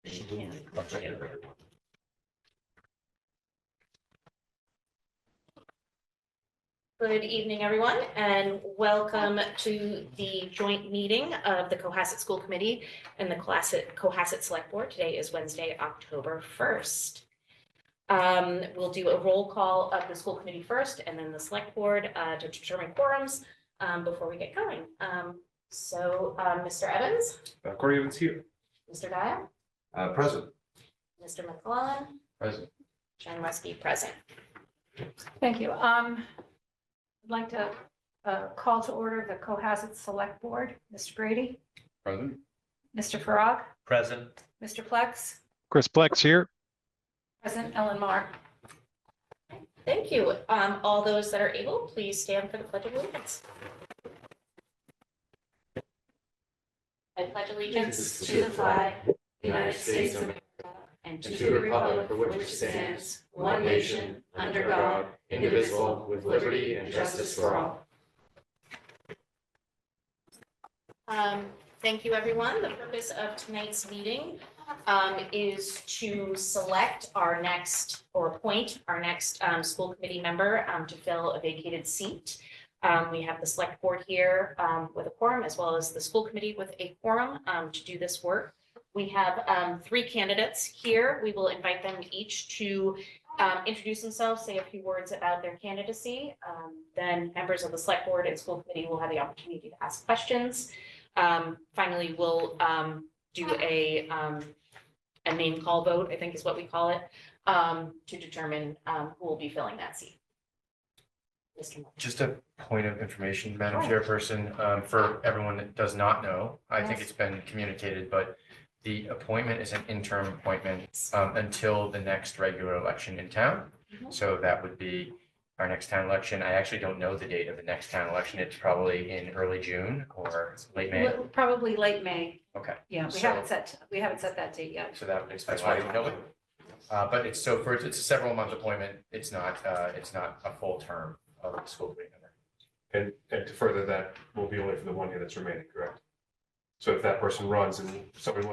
Good evening, everyone, and welcome to the joint meeting of the Cohasset School Committee and the Cohasset Select Board. Today is Wednesday, October 1st. We'll do a roll call of the school committee first and then the select board to determine quorums before we get going. Mr. Evans? Corey Evans here. Mr. Dial? Present. Mr. McClellan? Present. Jen Westby, present. Thank you. I'd like to call to order the Cohasset Select Board. Mr. Grady? Present. Mr. Farag? Present. Mr. Plex? Chris Plex here. Present. Ellen Mar. Thank you. All those that are able, please stand for the Pledge of Allegiance. I pledge allegiance to the flag of the United States of America and to the republic for which it stands, one nation, under God, indivisible, with liberty and justice for all. Thank you, everyone. The purpose of tonight's meeting is to select our next, or appoint our next school committee member to fill a vacated seat. We have the select board here with a quorum, as well as the school committee with a quorum to do this work. We have 3 candidates here. We will invite them each to introduce themselves, say a few words about their candidacy. Then members of the select board and school committee will have the opportunity to ask questions. Finally, we'll do a name call vote, I think is what we call it, to determine who will be filling that seat. Just a point of information, Madam Chairperson, for everyone that does not know, I think it's been communicated, but the appointment is an interim appointment until the next regular election in town. So that would be our next town election. I actually don't know the date of the next town election. It's probably in early June or late May. Probably late May. Okay. Yeah, we So- haven't set that date yet. So that's why I don't know it. But it's a several month appointment. It's not a full term of the school committee member. And to further that, will be only for the 1 year that's remaining, correct? So if that person runs and somebody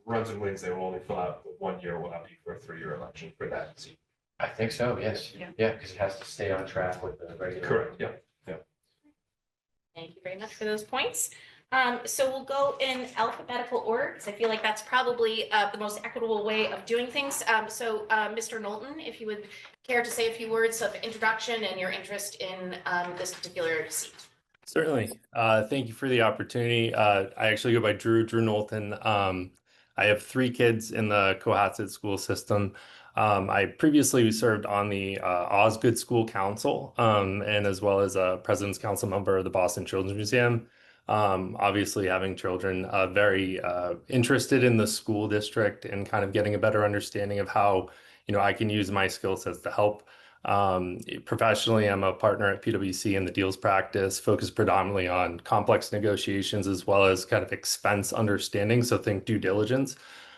runs and wins, they will only fill out the 1 year, will not be for a 3-year election for that seat. I think so, yes. Yeah. Because it has to stay on track with the regular. Correct, yeah. Thank you very much for those points. So we'll go in alphabetical order, because I feel like that's probably the most equitable way of doing things. Mr. Knowlton, if you would care to say a few words of introduction and your interest in this particular seat. Certainly. Thank you for the opportunity. I actually go by Drew Knowlton. I have 3 kids in the Cohasset school system. I previously served on the Osgood School Council and as well as a President's Council member of the Boston Children's Museum. Obviously having children, very interested in the school district and kind of getting a better understanding of how, I can use my skill sets to help. Professionally, I'm a partner at PwC in the deals practice, focused predominantly on complex negotiations as well as kind of expense understanding. So think due diligence.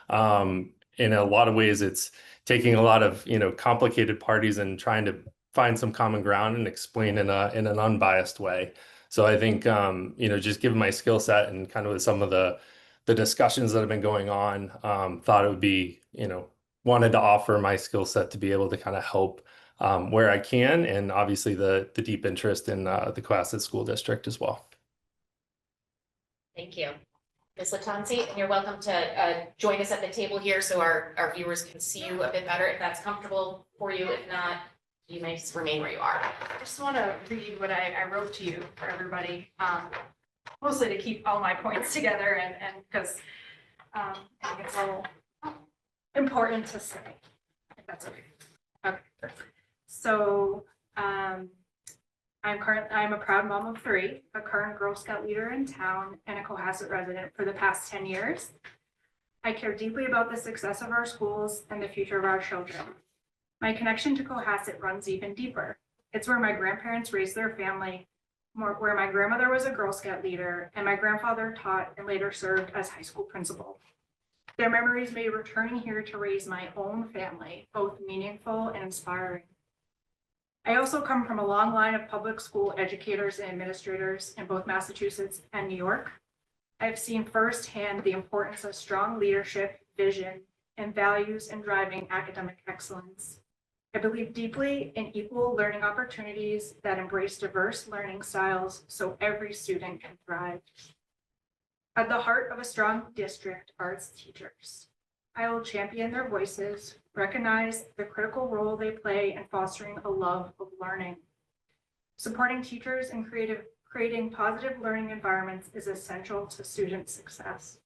In a lot of ways, it's taking a lot of, complicated parties and trying to find some common ground and explain in an unbiased way. So I think, just given my skill set and kind of with some of the discussions that have been going on, thought it would be, wanted to offer my skill set to be able to kind of help where I can, and obviously the deep interest in the Cohasset School District as well. Thank you. Ms. Latanzi, and you're welcome to join us at the table here so our viewers can see you a bit better if that's comfortable for you. If not, you may just remain where you are. I just want to read what I wrote to you for everybody, mostly to keep all my points together and because I think it's a little important to say, if that's okay. Okay. So I'm a proud mom of 3, a current Girl Scout leader in town, and a Cohasset resident for the past 10 years. I care deeply about the success of our schools and the future of our children. My connection to Cohasset runs even deeper. It's where my grandparents raised their family, where my grandmother was a Girl Scout leader, and my grandfather taught and later served as high school principal. Their memories made returning here to raise my own family both meaningful and inspiring. I also come from a long line of public school educators and administrators in both Massachusetts and New York. I've seen firsthand the importance of strong leadership, vision, and values in driving academic excellence. I believe deeply in equal learning opportunities that embrace diverse learning styles so every student can thrive. At the heart of a strong district are its teachers. I will champion their voices, recognize the critical role they play in fostering a love of learning. Supporting teachers in creating positive learning environments is essential to student success.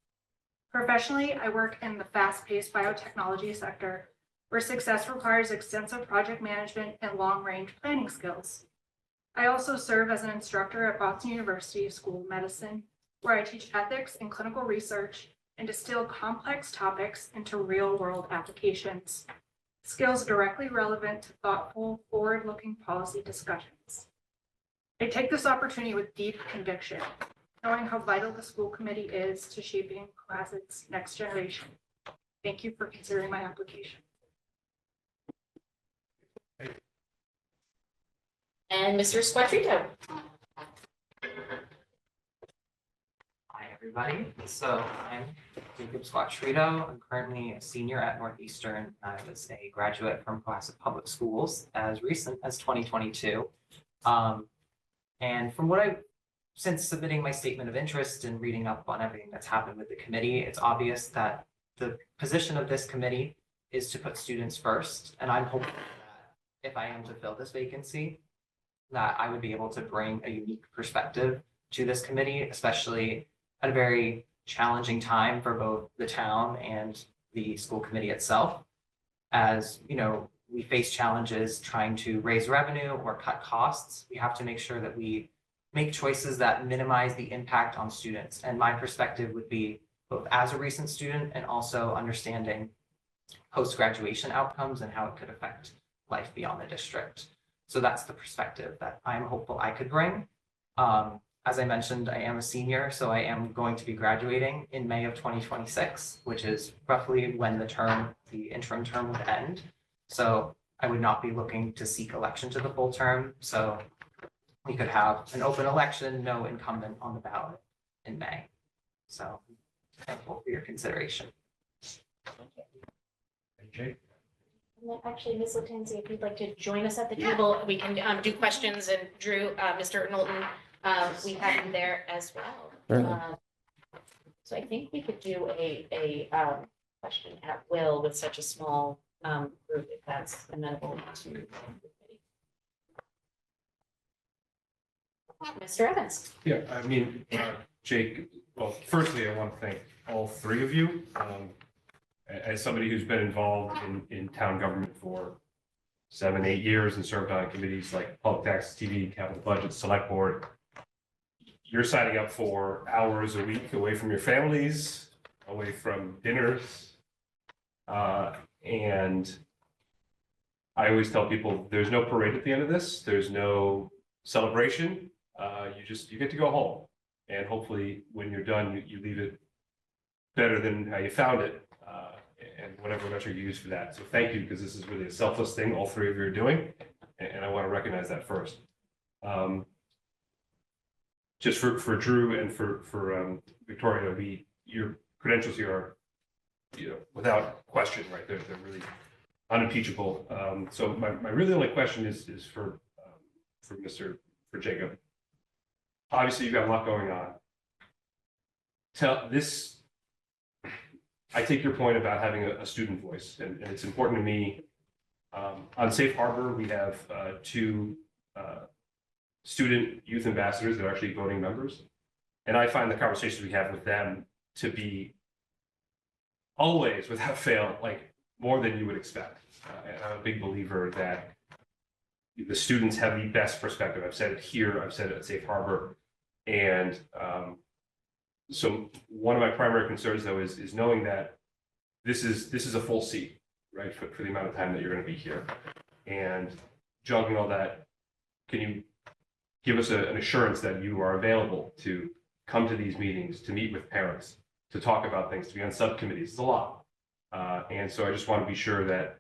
Professionally, I work in the fast-paced biotechnology sector, where success requires extensive project management and long-range planning skills. I also serve as an instructor at Boston University School of Medicine, where I teach ethics and clinical research and distill complex topics into real-world applications, skills directly relevant to thoughtful, forward-looking policy discussions. I take this opportunity with deep conviction, knowing how vital the school committee is to shaping Cohasset's next generation. Thank you for considering my application. And Mr. Squattrito. Hi, everybody. So I'm Jacob Squattrito. I'm currently a senior at Northeastern. I was a graduate from Cohasset Public Schools as recent as 2022. And from what since submitting my statement of interest and reading up on everything that's happened with the committee, it's obvious that the position of this committee is to put students first. And I'm hoping that if I am to fill this vacancy, that I would be able to bring a unique perspective to this committee, especially at a very challenging time for both the town and the school committee itself. As you know, we face challenges trying to raise revenue or cut costs. We have to make sure that we make choices that minimize the impact on students. And my perspective would be both as a recent student and also understanding post-graduation outcomes and how it could affect life beyond the district. So that's the perspective that I'm hopeful I could bring. As I mentioned, I am a senior, so I am going to be graduating in May of 2026, which is roughly when the interim term would end. So I would not be looking to seek election to the full term. So we could have an open election, no incumbent on the ballot in May. So thankful for your consideration. Jake? And then actually, Ms. Latenzi, if you'd like to join us at the table, we can do questions, and Drew, Mr. Knowlton, we have you there as well. Certainly. So I think we could do a question at will with such a small group, if that's amenable to. Mr. Evans. Yeah, I mean, Jake, well, firstly, I want to thank all three of you. As somebody who's been involved in town government for 7, 8 years and served on committees like Public Taxes, TV, Capital Budget, Select Board, you're signing up for hours a week away from your families, away from dinners. And I always tell people, there's no parade at the end of this. There's no celebration. You get to go home. And hopefully when you're done, you leave it better than how you found it. And whatever metric you use for that. So thank you, because this is really a selfless thing all three of you are doing. And I want to recognize that first. Just for Drew and for Victoria, your credentials here are, without question, right? They're really unimpeachable. So my really only question is for Jacob. Obviously, you've got a lot going on. I take your point about having a student voice, and it's important to me. On Safe Harbor, we have 2 student youth ambassadors that are actually voting members. And I find the conversations we have with them to be always, without fail, like more than you would expect. And I'm a big believer that the students have the best perspective. I've said it here, I've said it at Safe Harbor. And so one of my primary concerns, though, is knowing that this is a full seat, right, for the amount of time that you're going to be here. And juggling all that, can you give us an assurance that you are available to come to these meetings, to meet with parents, to talk about things, to be on subcommittees? It's a lot. And so I just want to be sure that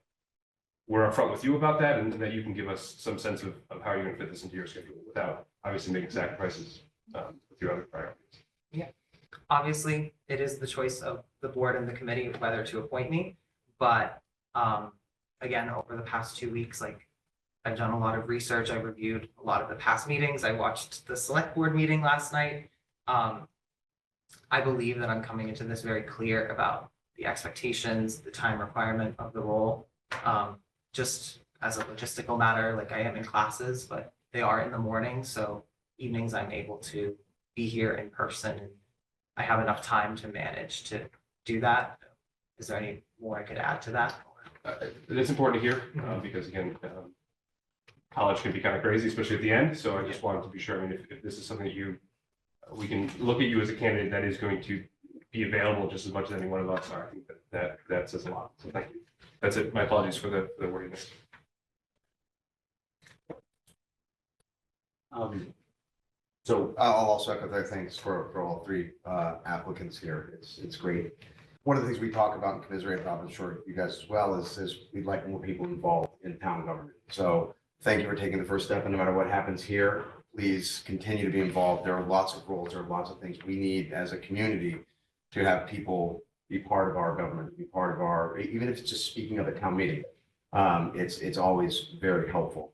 we're upfront with you about that, and that you can give us some sense of how you're going to fit this into your schedule without obviously making sacrifices with your other priorities. Obviously, it is the choice of the board and the committee whether to appoint me, But again, over the past 2 weeks, like I've done a lot of research, I reviewed a lot of the past meetings, I watched the select board meeting last night. I believe that I'm coming into this very clear about the expectations, the time requirement of the role. Just as a logistical matter, like I am in classes, but they are in the morning, so evenings I'm able to be here in person and I have enough time to manage to do that. Is there any more I could add to that? It's important to hear, because again, college can be kind of crazy, especially at the end. So I just wanted to be sure, I mean, if this is something that we can look at you as a candidate that is going to be available just as much as any one of us are. I think that says a lot. So thank you. That's it. My apologies for the wordiness. So I'll also echo their thanks for all three applicants here. It's great. One of the things we talk about and commiserate about, I'm sure you guys as well, is we'd like more people involved in town government. So thank you for taking the first step, and no matter what happens here, please continue to be involved. There are lots of roles, there are lots of things we need as a community to have people be part of our government, be part of our, even if it's just speaking of a town meeting. It's always very helpful.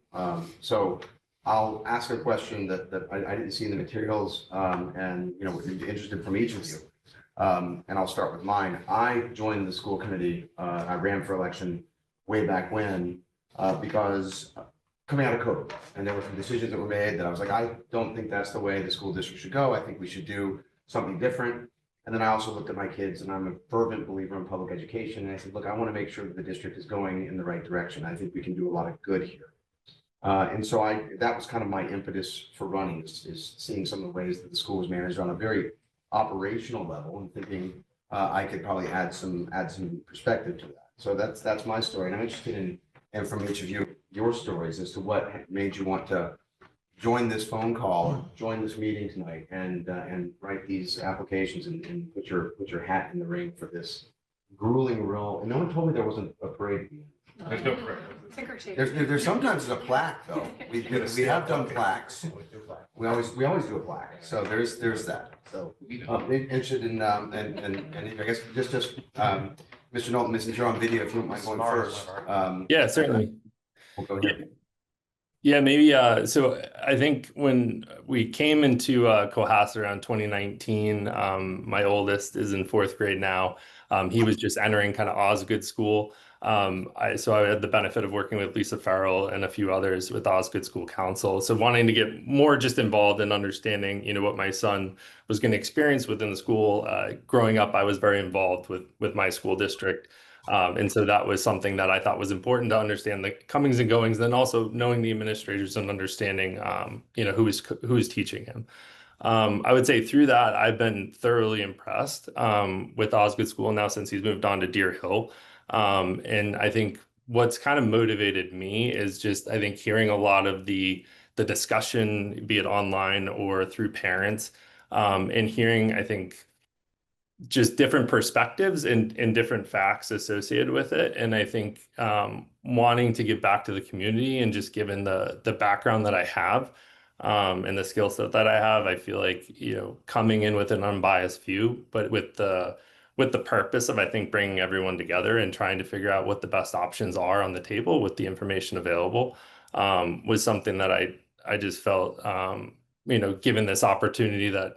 So I'll ask a question that I didn't see in the materials, and would be interested from each of you. And I'll start with mine. I joined the school committee. I ran for election way back when because coming out of COVID, and there were some decisions that were made that I was like, I don't think that's the way the school district should go. I think we should do something different. And then I also looked at my kids, and I'm a fervent believer in public education. And I said, look, I want to make sure that the district is going in the right direction. I think we can do a lot of good here. And so that was kind of my impetus for running, is seeing some of the ways that the school was managed on a very operational level, and thinking I could probably add some perspective to that. So that's my story. And I'm interested in from each of you, your stories as to what made you want to join this phone call, join this meeting tonight, and write these applications and put your hat in the ring for this grueling role. And no one told me there wasn't a parade at the end. There's no correct. Ticker tape. There's sometimes a plaque though. We have done plaques. We always do a plaque. So there's that. So interested in and I guess just Mr. Knowlton, since you're on video, if you don't mind going first. Yeah, certainly. We'll go ahead. Yeah, maybe. So I think when we came into Cohasset around 2019, my oldest is in 4th grade now. He was just entering kind of Osgood School. So I had the benefit of working with Lisa Farrell and a few others with Osgood School Council. So wanting to get more just involved in understanding, what my son was going to experience within the school. Growing up, I was very involved with my school district. And so that was something that I thought was important to understand the comings and goings, then also knowing the administrators and understanding, who is teaching him. I would say through that, I've been thoroughly impressed with Osgood School now since he's moved on to Deer Hill. And I think what's kind of motivated me is just, I think, hearing a lot of the discussion, be it online or through parents, and hearing, I think, just different perspectives and different facts associated with it. And I think wanting to give back to the community, and just given the background that I have and the skill set that I have, I feel like, coming in with an unbiased view, but with the purpose of, I think, bringing everyone together and trying to figure out what the best options are on the table with the information available, was something that I just felt, given this opportunity that,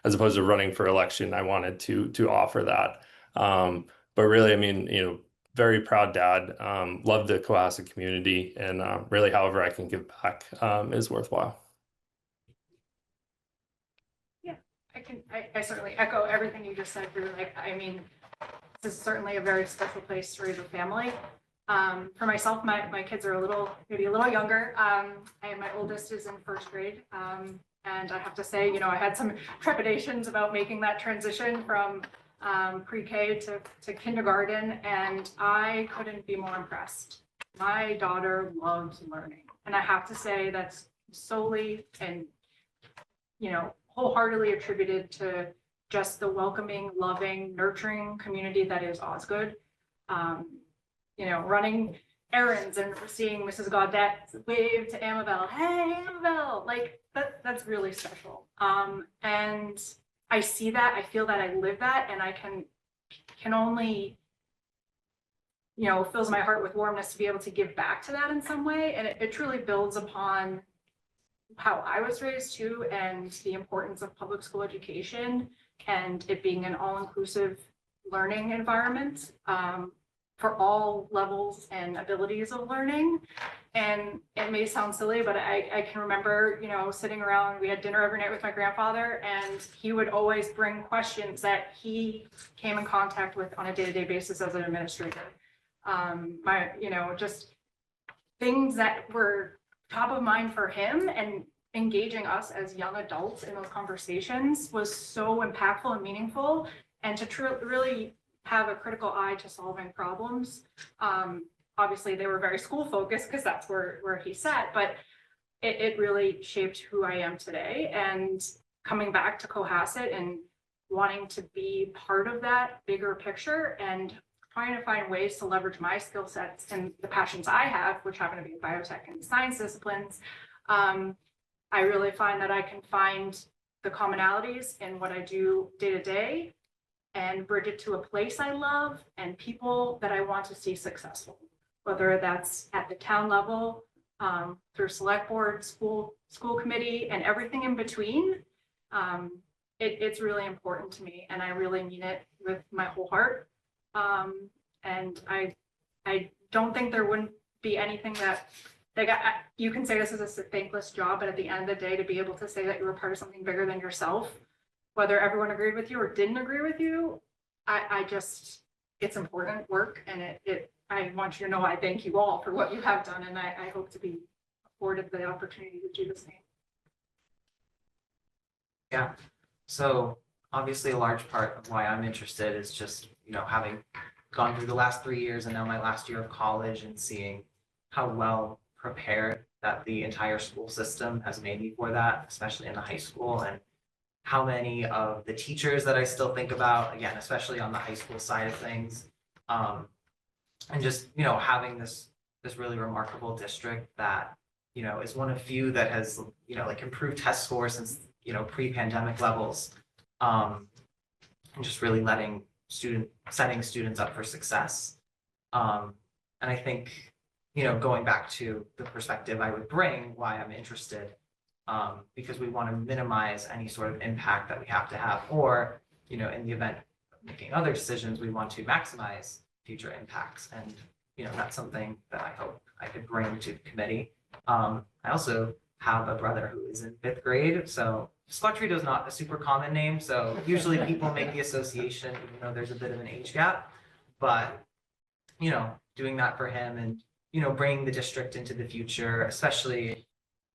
as opposed to running for election, I wanted to offer that. But really, I mean, very proud dad, love the Cohasset community, and really, however I can give back is worthwhile. I certainly echo everything you just said, Drew. This is certainly a very special place to raise a family. For myself, my kids are maybe a little younger. My oldest is in 1st grade. And I have to say, I had some trepidations about making that transition from pre-K to kindergarten, and I couldn't be more impressed. My daughter loves learning. And I have to say that's solely and, wholeheartedly attributed to just the welcoming, loving, nurturing community that is Osgood. Running errands and seeing Mrs. Gaudette wave to Amabel, hey, Amabel, that's really special. And I see that, I feel that, I live that, and I can only fills my heart with warmness to be able to give back to that in some way. And it truly builds upon how I was raised too, and the importance of public school education and it being an all-inclusive learning environment for all levels and abilities of learning. And it may sound silly, but I can remember, sitting around, we had dinner every night with my grandfather, and he would always bring questions that he came in contact with on a day-to-day basis as an administrator. Just things that were top of mind for him, and engaging us as young adults in those conversations was so impactful and meaningful. And to really have a critical eye to solving problems. Obviously, they were very school focused because that's where he sat, but it really shaped who I am today. And coming back to Cohasset and wanting to be part of that bigger picture and trying to find ways to leverage my skill sets and the passions I have, which happen to be biotech and science disciplines, I really find that I can find the commonalities in what I do day to day and bridge it to a place I love and people that I want to see successful, whether that's at the town level, through select board, school committee, and everything in between. It's really important to me, and I really mean it with my whole heart. And I don't think there wouldn't be anything that you can say this is a thankless job, but at the end of the day, to be able to say that you were part of something bigger than yourself, whether everyone agreed with you or didn't agree with you, it's important work, and I want you to know I thank you all for what you have done, and I hope to be afforded the opportunity to do the same. Yeah, so obviously a large part of why I'm interested is just, having gone through the last 3 years and now my last year of college and seeing how well prepared that the entire school system has made me for that, especially in the high school, and how many of the teachers that I still think about, again, especially on the high school side of things, and just, having this really remarkable district that, is one of few that has, improved test scores since, pre-pandemic levels, and just really setting students up for success. And I think, going back to the perspective I would bring, why I'm interested, because we want to minimize any sort of impact that we have to have, or, in the event of making other decisions, we want to maximize future impacts. And, that's something that I hope I could bring to the committee. I also have a brother who is in 5th grade, so Squattrito is not a super common name, so usually people make the association, even though there's a bit of an age gap. But, doing that for him and, bringing the district into the future, especially,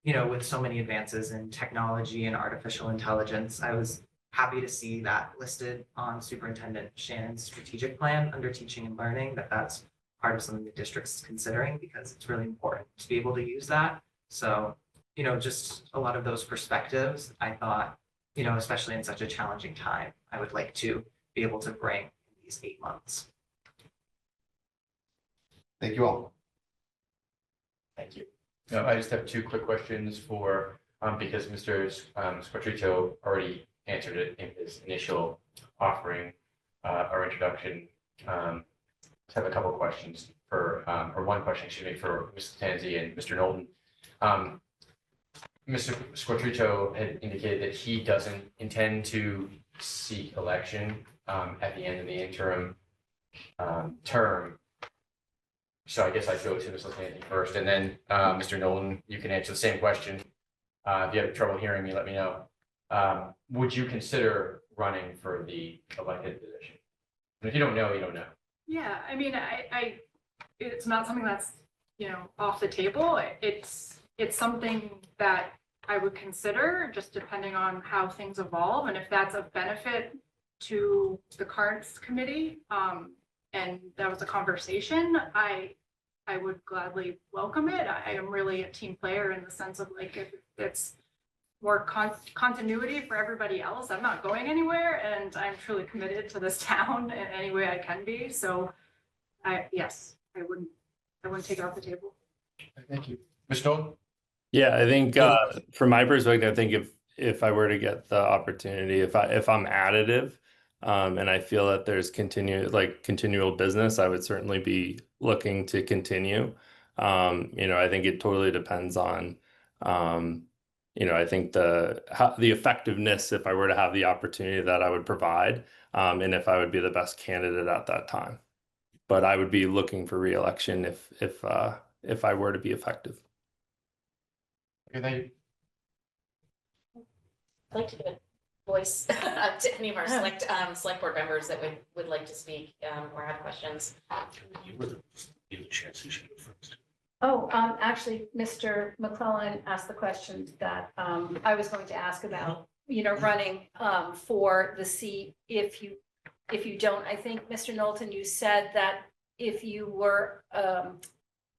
with so many advances in technology and artificial intelligence, I was happy to see that listed on Superintendent Shannon's strategic plan under teaching and learning, that's part of something the district's considering, because it's really important to be able to use that. So, just a lot of those perspectives, I thought, especially in such a challenging time, I would like to be able to bring in these 8 months. Thank you all. Thank you. I just have 2 quick questions because Mr. Squattrito already answered it in his initial offering or introduction. Just have a couple of questions or one question, for Mrs. Tanzi and Mr. Knowlton. Mr. Squattrito had indicated that he doesn't intend to seek election at the end of the interim term. So I guess I'd go to Mrs. Tanzi first, and then Mr. Knowlton, you can answer the same question. If you have trouble hearing me, let me know. Would you consider running for the elected position? And if you don't know, you don't know. Yeah, I mean, it's not something that's, off the table. It's something that I would consider, just depending on how things evolve, and if that's of benefit to the Cards Committee, and that was a conversation, I would gladly welcome it. I am really a team player in the sense of, like, if it's more continuity for everybody else, I'm not going anywhere, and I'm truly committed to this town in any way I can be. So yes, I wouldn't take it off the table. Thank you. Mr. Knowlton? Yeah, I think from my perspective, I think if I were to get the opportunity, if I'm additive And I feel that there's continual business. I would certainly be looking to continue. I think it totally depends on, I think the effectiveness, if I were to have the opportunity that I would provide, and if I would be the best candidate at that time. But I would be looking for reelection if I were to be effective. Okay, thank you. I'd like to give a voice to any of our select board members that would like to speak or have questions. You were the chance you should go first. Oh, actually, Mr. McClellan asked the question that I was going to ask about, running for the seat if you don't. I think, Mr. Knowlton, you said that if you were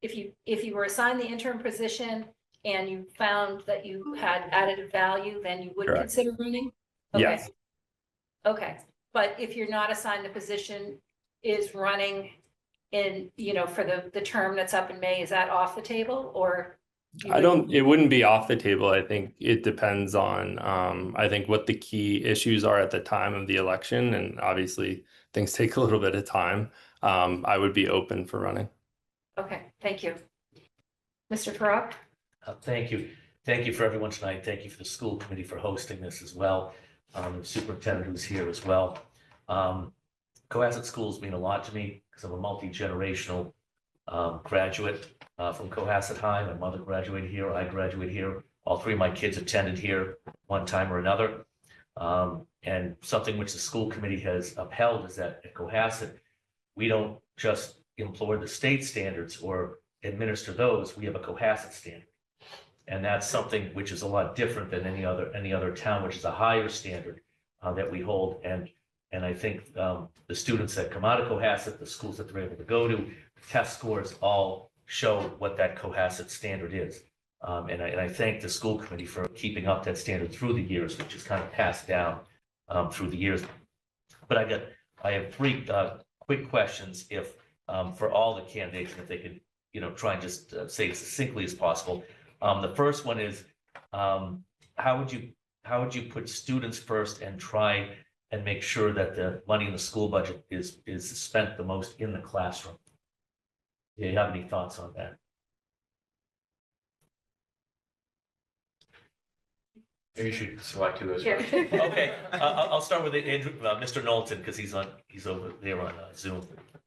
assigned the interim position and you found that you had additive value, then you would Correct. consider running? Okay. Yes. Okay, but if you're not assigned the position, is running in, for the term that's up in May, is that off the table or? It wouldn't be off the table. I think it depends on, I think what the key issues are at the time of the election, and obviously things take a little bit of time. I would be open for running. Okay, thank you. Mr. Farrar? Thank you. Thank you for everyone tonight. Thank you for the school committee for hosting this as well. The superintendent who's here as well. Cohasset Schools mean a lot to me because I'm a multi-generational graduate from Cohasset High. My mother graduated here. I graduated here. All three of my kids attended here one time or another. And something which the school committee has upheld is that at Cohasset, we don't just employ the state standards or administer those. We have a Cohasset standard. And that's something which is a lot different than any other town, which is a higher standard that we hold. And I think the students that come out of Cohasset, the schools that they're able to go to, the test scores all show what that Cohasset standard is. And I thank the school committee for keeping up that standard through the years, which is kind of passed down through the years. But I have three quick questions for all the candidates, and if they could, try and just say as succinctly as possible. The first one is, how would you put students first and try and make sure that the money in the school budget is spent the most in the classroom? Do you have any thoughts on that? Maybe you should select who those. Yeah. Okay, I'll start with Andrew, Mr. Knowlton, because he's over there on Zoom.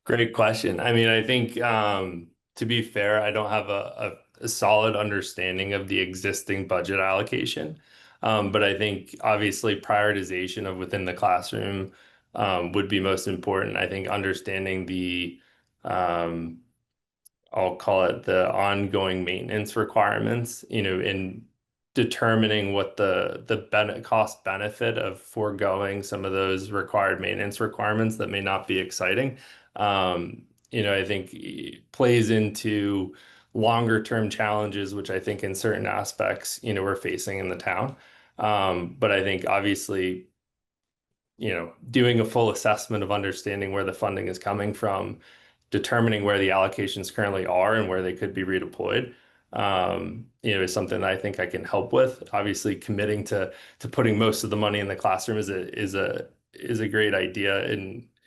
Great question. I mean, I think to be fair, I don't have a solid understanding of the existing budget allocation. But I think obviously prioritization of within the classroom would be most important. I think understanding the I'll call it the ongoing maintenance requirements, in determining what the cost benefit of foregoing some of those required maintenance requirements that may not be exciting. I think plays into longer term challenges, which I think in certain aspects, we're facing in the town. But I think obviously, doing a full assessment of understanding where the funding is coming from, determining where the allocations currently are and where they could be redeployed, is something that I think I can help with. Obviously, committing to putting most of the money in the classroom is a great idea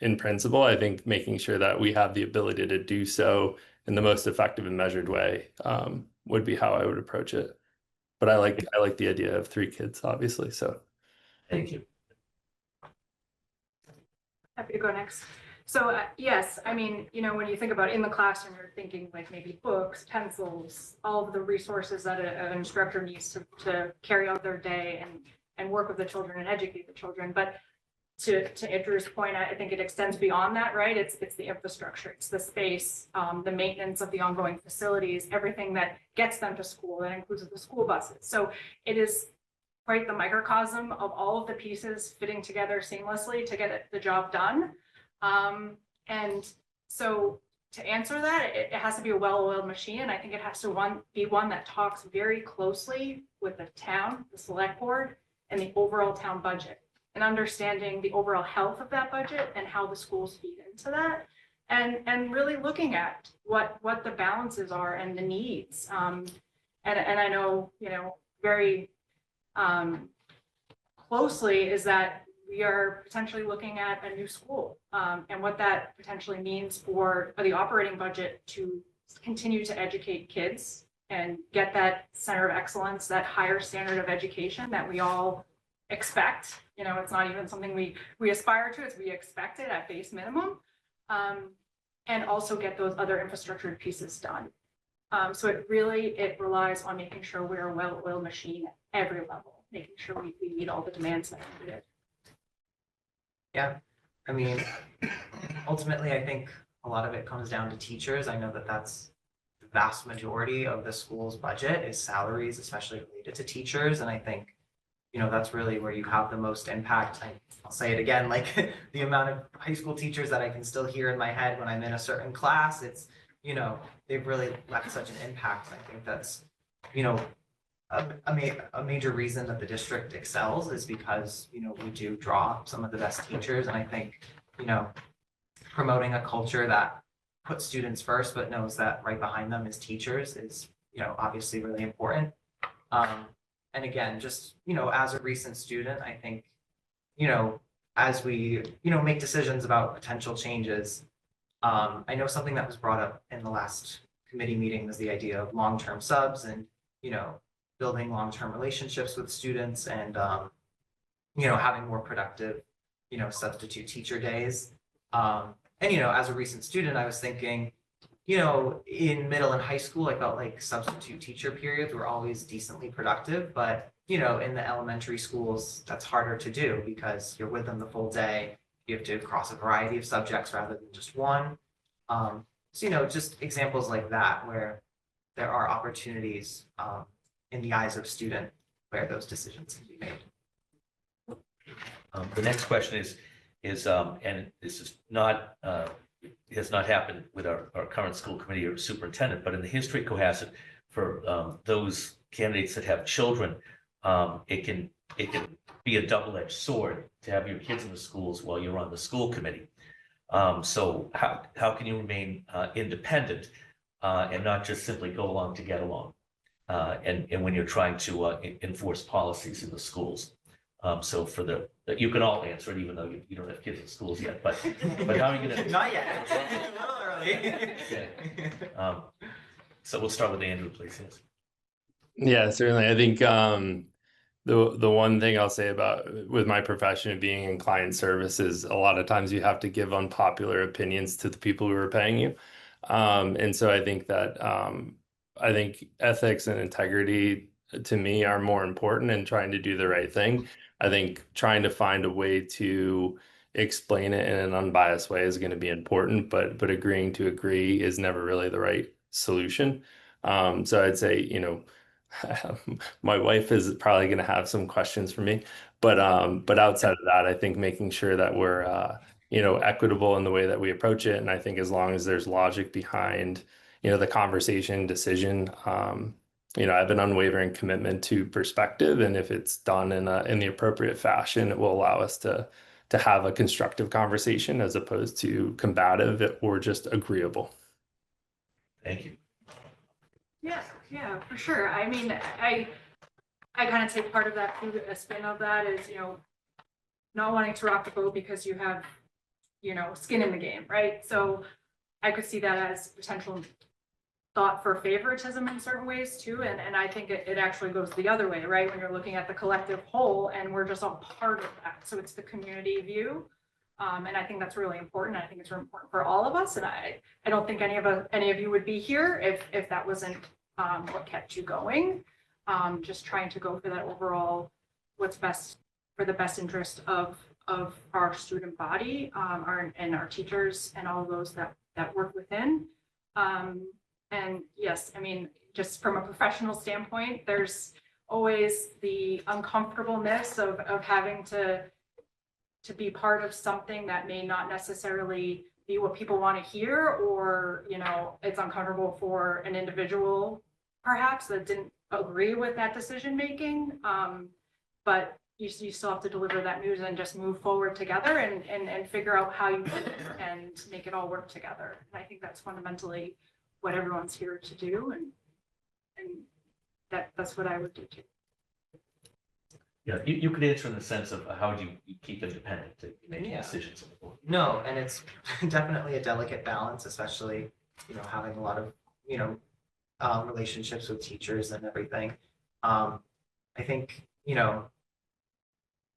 in principle. I think making sure that we have the ability to do so in the most effective and measured way would be how I would approach it. But I like the idea of 3 kids, obviously. So Thank you. Happy to go next. So yes, I mean, when you think about in the classroom, you're thinking like maybe books, pencils, all of the resources that an instructor needs to carry out their day and work with the children and educate the children. But to Andrew's point, I think it extends beyond that, right? It's the infrastructure, it's the space, the maintenance of the ongoing facilities, everything that gets them to school. That includes the school buses. So it is quite the microcosm of all of the pieces fitting together seamlessly to get the job done. And so to answer that, it has to be a well-oiled machine. And I think it has to be one that talks very closely with the town, the select board, and the overall town budget, and understanding the overall health of that budget and how the schools feed into that. And really looking at what the balances are and the needs. And I know, very closely is that we are potentially looking at a new school, and what that potentially means for the operating budget to continue to educate kids and get that center of excellence, that higher standard of education that we all expect. You know, it's not even something we aspire to, it's we expect it at base minimum. And also get those other infrastructure pieces done. So it relies on making sure we're a well-oiled machine at every level, making sure we meet all the demands that are needed. Yeah, I mean, ultimately, I think a lot of it comes down to teachers. I know that that's the vast majority of the school's budget is salaries, especially related to teachers. And I think, you know, that's really where you have the most impact. I'll say it again, like the amount of high school teachers that I can still hear in my head when I'm in a certain class, it's, you know, they've really left such an impact. I think that's, you know, a major reason that the district excels is because, you know, we do draw some of the best teachers. And I think, you know, promoting a culture that puts students first, but knows that right behind them is teachers is, you know, obviously really important. And again, just, you know, as a recent student, I think, you know, as we, you know, make decisions about potential changes, I know something that was brought up in the last committee meeting was the idea of long-term subs and, you know, building long-term relationships with students and, you know, having more productive, you know, substitute teacher days. And, you know, as a recent student, I was thinking, you know, in middle and high school, I felt like substitute teacher periods were always decently productive, but, you know, in the elementary schools, that's harder to do because you're with them the full day. You have to cross a variety of subjects rather than just one. So, you know, just examples like that where there are opportunities in the eyes of a student where those decisions can be made. The next question is, and this is not, has not happened with our current school committee or superintendent, but in the history of Cohasset, for those candidates that have children, it can be a double-edged sword to have your kids in the schools while you're on the school committee. So how can you remain independent and not just simply go along to get along? And when you're trying to enforce policies in the schools. So for you can all answer it, even though you don't have kids in schools yet, but how are you gonna? Not yet. A little early. Yeah. So we'll start with Andrew, please. Yes. Yeah, certainly. I think the one thing I'll say about with my profession of being in client service is a lot of times you have to give unpopular opinions to the people who are paying you. And so I think that I think ethics and integrity to me are more important in trying to do the right thing. I think trying to find a way to explain it in an unbiased way is going to be important, but agreeing to agree is never really the right solution. So I'd say, you know, my wife is probably going to have some questions for me, but outside of that, I think making sure that we're you know, equitable in the way that we approach it, and I think as long as there's logic behind, you know, the conversation decision, you know, I have an unwavering commitment to perspective, and if it's done in the appropriate fashion, it will allow us to have a constructive conversation as opposed to combative or just agreeable. Thank you. Yeah, for sure. I mean, I kind of take part of that too. A spin of that is, you know, not wanting to rock the boat because you have, you know, skin in the game, right? So I could see that as potential thought for favoritism in certain ways too. And I think it actually goes the other way, right? When you're looking at the collective whole and we're just all part of that. So it's the community view. And I think that's really important. I think it's really important for all of us. And I don't think any of you would be here if that wasn't what kept you going. Just trying to go for that overall, what's best for the best interest of our student body, and our teachers and all of those that work within. And yes, I mean, just from a professional standpoint, there's always the uncomfortableness of having to be part of something that may not necessarily be what people want to hear, or, you know, it's uncomfortable for an individual perhaps that didn't agree with that decision making. But you still have to deliver that news and just move forward together and figure out how you do it and make it all work together. And I think that's fundamentally what everyone's here to do, and that's what I would do too. Yeah, you could answer in the sense of how do you keep independent to making Yeah. decisions on the board? No, and it's definitely a delicate balance, especially, having a lot of, relationships with teachers and everything. I think,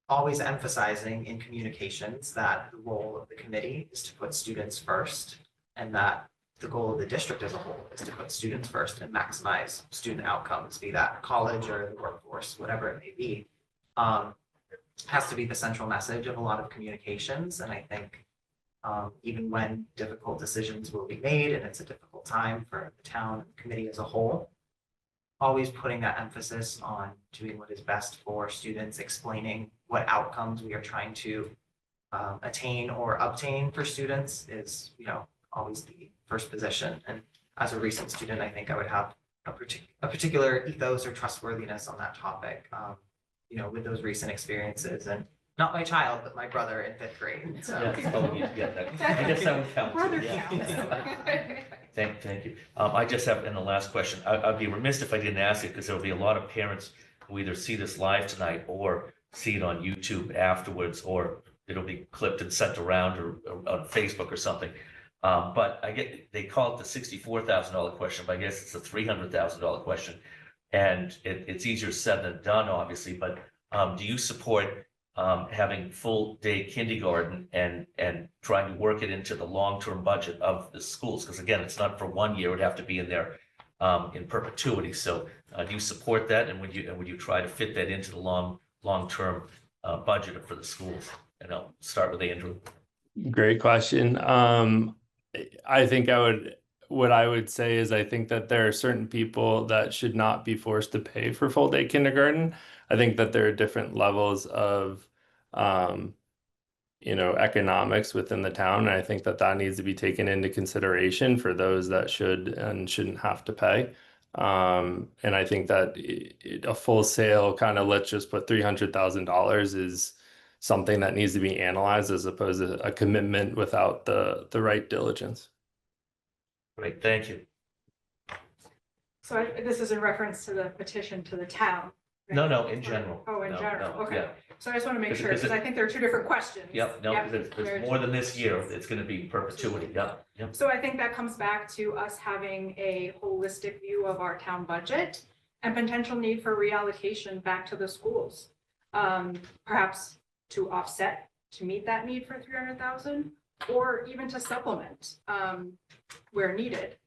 always emphasizing in communications that the role of the committee is to put students first, and that the goal of the district as a whole is to put students first and maximize student outcomes, be that college or the workforce, whatever it may be. Has to be the central message of a lot of communications, and I think even when difficult decisions will be made and it's a difficult time for the town committee as a whole, always putting that emphasis on doing what is best for students, explaining what outcomes we are trying to attain or obtain for students is, always the first position. And as a recent student, I think I would have a particular ethos or trustworthiness on that topic, with those recent experiences, and not my child, but my brother in 5th grade. So. Yeah, oh, yeah, that- I guess that would count. too, Brother yeah. counts. Thank you. I just have, in the last question, I'd be remiss if I didn't ask it, because there'll be a lot of parents who either see this live tonight or see it on YouTube afterwards, or it'll be clipped and sent around or on Facebook or something. But they call it the $64,000 question, but I guess it's a $300,000 question. And it's easier said than done, obviously, but do you support having full day kindergarten and trying to work it into the long-term budget of the schools? Because again, it's not for 1 year, it would have to be in there in perpetuity. So do you support that? And would you try to fit that into the long-term budget for the schools? And I'll start with Andrew. Great question. I think what I would say is I think that there are certain people that should not be forced to pay for full day kindergarten. I think that there are different levels of, economics within the town. And I think that needs to be taken into consideration for those that should and shouldn't have to pay. And I think that a full sale kind of, let's just put $300,000 is something that needs to be analyzed as opposed to a commitment without the right diligence. Great, thank you. So this is in reference to the petition to the town. right? No, in general. Oh, in No, general, no, okay. yeah. So I just want to make Because- sure, because because I think there are two different questions. Yep, no, Yep, there's very more than this year. It's gonna be perpetuity, yep. So I think that comes back to us having a holistic view of our town budget and potential need for reallocation back to the schools. Perhaps to offset, to meet that need for 300,000, or even to supplement where needed.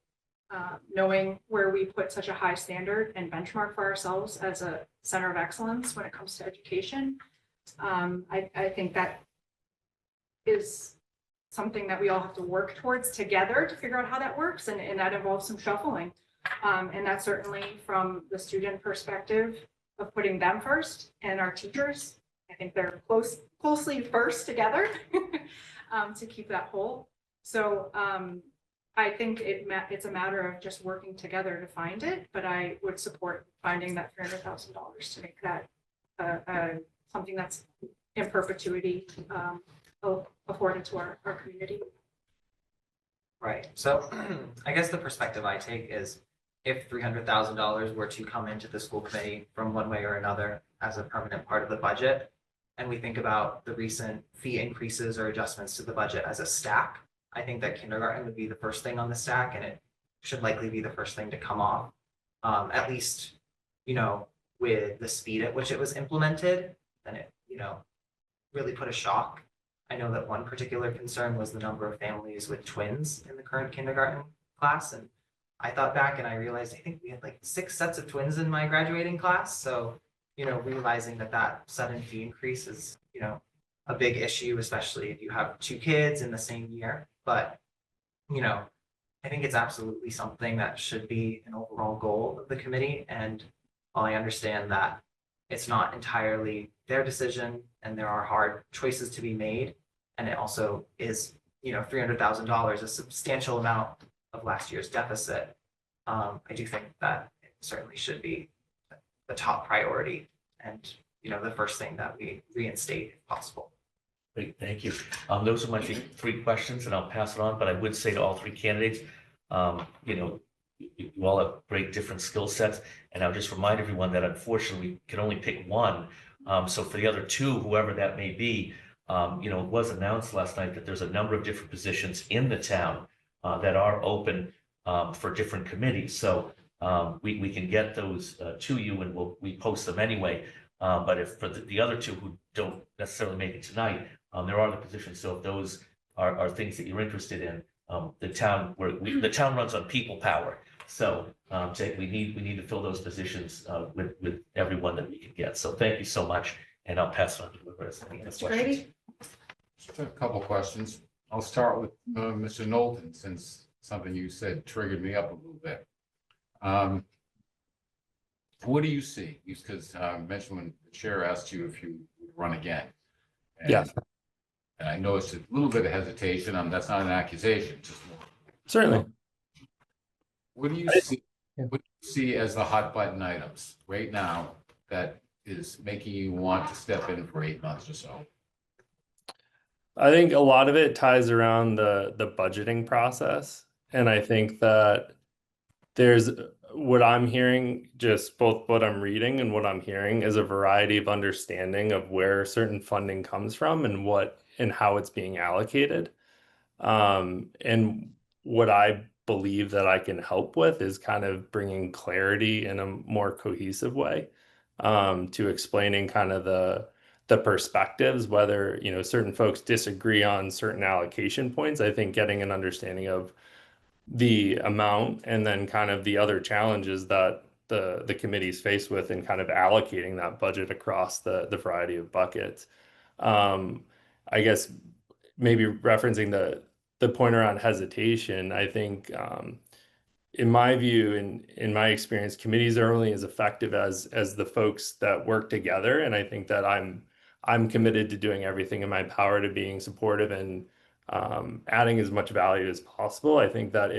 Knowing where we put such a high standard and benchmark for ourselves as a center of excellence when it comes to education. I think that is something that we all have to work towards together to figure out how that works, and that involves some shuffling. And that's certainly from the student perspective of putting them first and our teachers. I think they're closely first together to keep that whole. So I think it's a matter of just working together to find it, but I would support finding that $300,000 to make that something that's in perpetuity afforded to our community. Right, so I guess the perspective I take is if $300,000 were to come into the school committee from one way or another as a permanent part of the budget, and we think about the recent fee increases or adjustments to the budget as a stack, I think that kindergarten would be the first thing on the stack, and it should likely be the first thing to come off. At least, with the speed at which it was implemented, then it, really put a shock. I know that one particular concern was the number of families with twins in the current kindergarten class. And I thought back and I realized, I think we had like 6 sets of twins in my graduating class. So, realizing that sudden fee increase is, a big issue, especially if you have 2 kids in the same year. But, I think it's absolutely something that should be an overall goal of the committee. And while I understand that it's not entirely their decision and there are hard choices to be made, and it also is, $300,000, a substantial amount of last year's deficit. I do think that it certainly should be the top priority and, the first thing that we reinstate if possible. Great, thank you. Those are my 3 questions, and I'll pass it on, but I would say to all 3 candidates, you all have great different skill sets, and I'll just remind everyone that unfortunately we can only pick one So for the other two, whoever that may be, it was announced last night that there's a number of different positions in the town that are open for different committees. So we can get those to you and we post them anyway. But if for the other two who don't necessarily make it tonight, there are the positions. So if those are things that you're interested in, the town the town runs on people power. So we need to fill those positions with everyone that we can get. So thank you so much, and I'll pass it on to whoever has any other Mr. questions. Grady? Just a couple of questions. I'll start with Mr. Knowlton, since something you said triggered me up a little bit. What do you see? Because I mentioned when the chair asked you if you would run again. And- Yes. And I noticed a little bit of hesitation. That's not an accusation, just more. Certainly. What do you see? Yeah. What do you see as the hot button items right now that is making you want to step in for 8 months or so? I think a lot of it ties around the budgeting process. And I think that there's what I'm hearing, just both what I'm reading and what I'm hearing is a variety of understanding of where certain funding comes from and how it's being allocated. And what I believe that I can help with is kind of bringing clarity in a more cohesive way, to explaining kind of the perspectives, whether, certain folks disagree on certain allocation points. I think getting an understanding of the amount and then kind of the other challenges that the committee's faced with in kind of allocating that budget across the variety of buckets. I guess maybe referencing the point around hesitation, I think in my view, in my experience, committees are only as effective as the folks that work together. And I think that I'm committed to doing everything in my power to being supportive and adding as much value as possible. I think that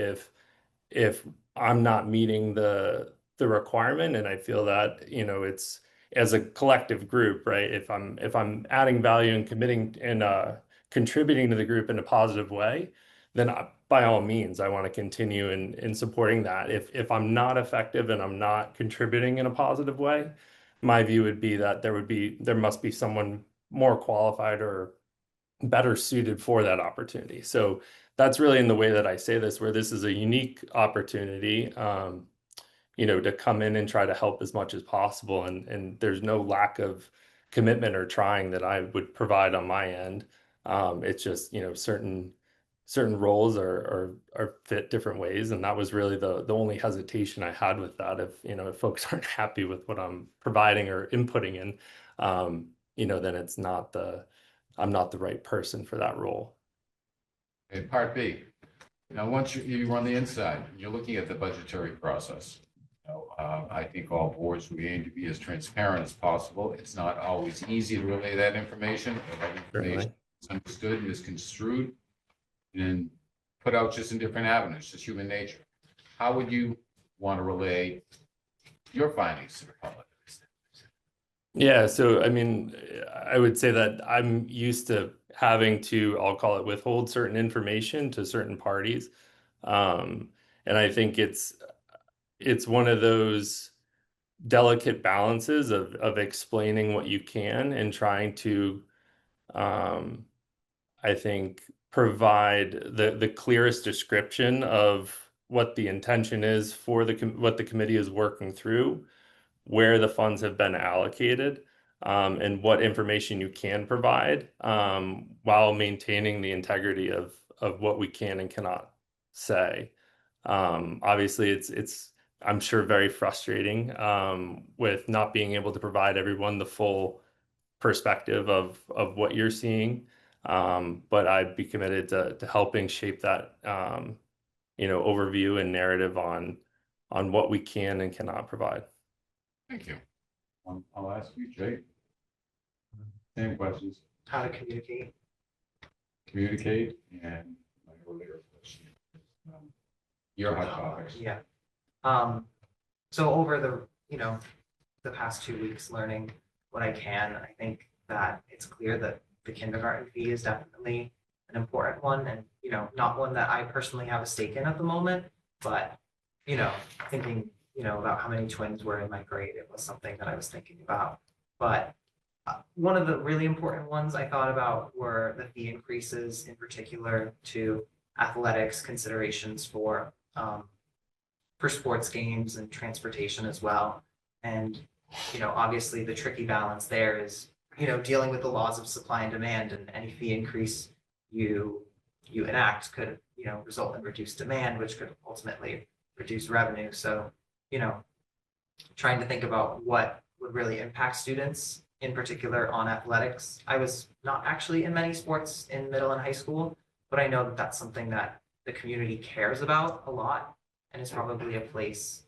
if I'm not meeting the requirement, and I feel that it's as a collective group, right? If I'm adding value and committing and contributing to the group in a positive way, then by all means, I want to continue in supporting that. If I'm not effective and I'm not contributing in a positive way, my view would be that there must be someone more qualified or better suited for that opportunity. So that's really in the way that I say this, where this is a unique opportunity, to come in and try to help as much as possible. And there's no lack of commitment or trying that I would provide on my end. It's just, certain roles are fit different ways. And that was really the only hesitation I had with that. If folks aren't happy with what I'm providing or inputting in, then I'm not the right person for that role. Okay, part B. Now, once you run the inside, you're looking at the budgetary process. I think all boards, we aim to be as transparent as possible. It's not always easy to relay that information. That information is understood and is construed and put out just in different avenues, just human nature. How would you want to relay your findings to the public? Yeah, so I mean, I would say that I'm used to having to, I'll call it, withhold certain information to certain parties. And I think it's one of those delicate balances of explaining what you can and trying to, I think, provide the clearest description of what the intention is for what the committee is working through, where the funds have been allocated, and what information you can provide, while maintaining the integrity of what we can and cannot say. Obviously, it's I'm sure very frustrating with not being able to provide everyone the full perspective of what you're seeing. But I'd be committed to helping shape that overview and narrative on what we can and cannot provide. Thank you. I'll ask you, Jake. Same questions. How to communicate. Communicate and my earlier question. Your hot topics. Yeah. So over the past 2 weeks, learning what I can, I think that it's clear that the kindergarten fee is definitely an important one, and not one that I personally have a stake in at the moment, but thinking about how many twins were in my grade, it was something that I was thinking about. But One of the really important ones I thought about were the fee increases, in particular to athletics, considerations for sports games and transportation as well. And, obviously the tricky balance there is, dealing with the laws of supply and demand, and any fee increase you enact could, result in reduced demand, which could ultimately reduce revenue. So, trying to think about what would really impact students, in particular on athletics. I was not actually in many sports in middle and high school, but I know that that's something that the community cares about a lot, and is probably a place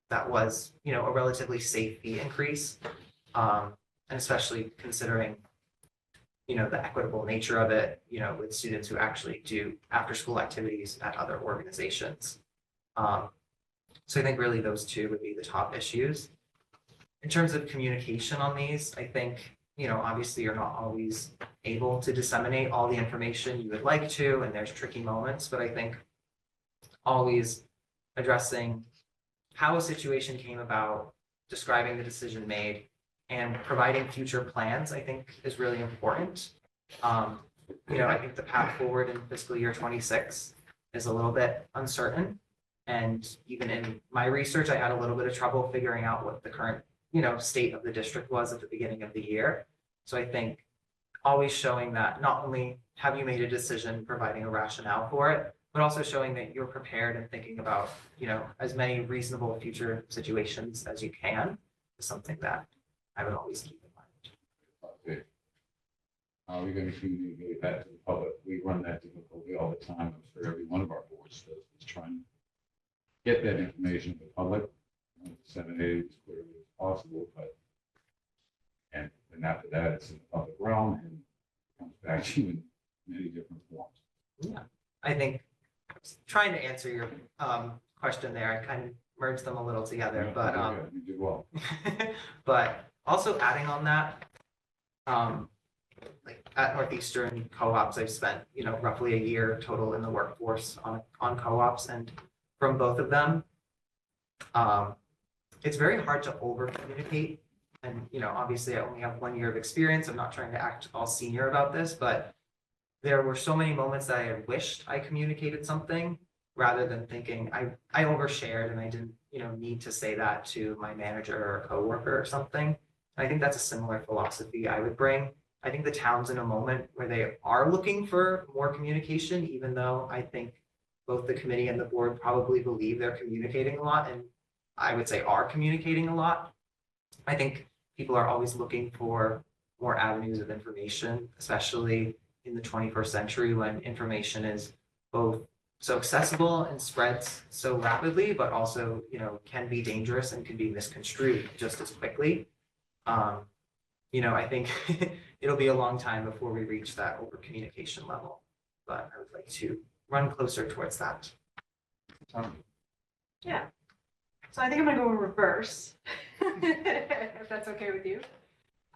that was, a relatively safe fee increase. And especially considering, the equitable nature of it, with students who actually do after-school activities at other organizations. So I think really those two would be the top issues. In terms of communication on these, I think, obviously you're not always able to disseminate all the information you would like to, and there's tricky moments, but I think always addressing how a situation came about, describing the decision made, and providing future plans, I think is really important. I think the path forward in fiscal year 26 is a little bit uncertain. And even in my research, I had a little bit of trouble figuring out what the current, state of the district was at the beginning of the year. So I think always showing that not only have you made a decision, providing a rationale for it, but also showing that you're prepared and thinking about, as many reasonable future situations as you can is something that I would always keep in mind. How are we going to communicate that to the public? We run that difficulty all the time. I'm sure every one of our boards does, is trying to get that information to the public, disseminate it as clearly as possible, and after that, it's in the public realm and comes back to you in many different forms. Yeah, I think trying to answer your question there, I kind of merged them a little together, Yeah, but you did well. but also adding on that, like at Northeastern co-ops, I've spent, roughly a year total in the workforce on co-ops, and from both of them, it's very hard to over communicate. And, obviously I only have 1 year of experience. I'm not trying to act all senior about this, but there were so many moments that I had wished I communicated something rather than thinking I overshared and I didn't, need to say that to my manager or a coworker or something. I think that's a similar philosophy I would bring. I think the town's in a moment where they are looking for more communication, even though I think both the committee and the board probably believe they're communicating a lot, and I would say are communicating a lot. I think people are always looking for more avenues of information, especially in the 21st century when information is both so accessible and spreads so rapidly, but also, can be dangerous and can be misconstrued just as quickly. I think it'll be a long time before we reach that over communication level, but I would like to run closer towards that. Yeah. So I think I'm gonna go in reverse, if that's okay with you.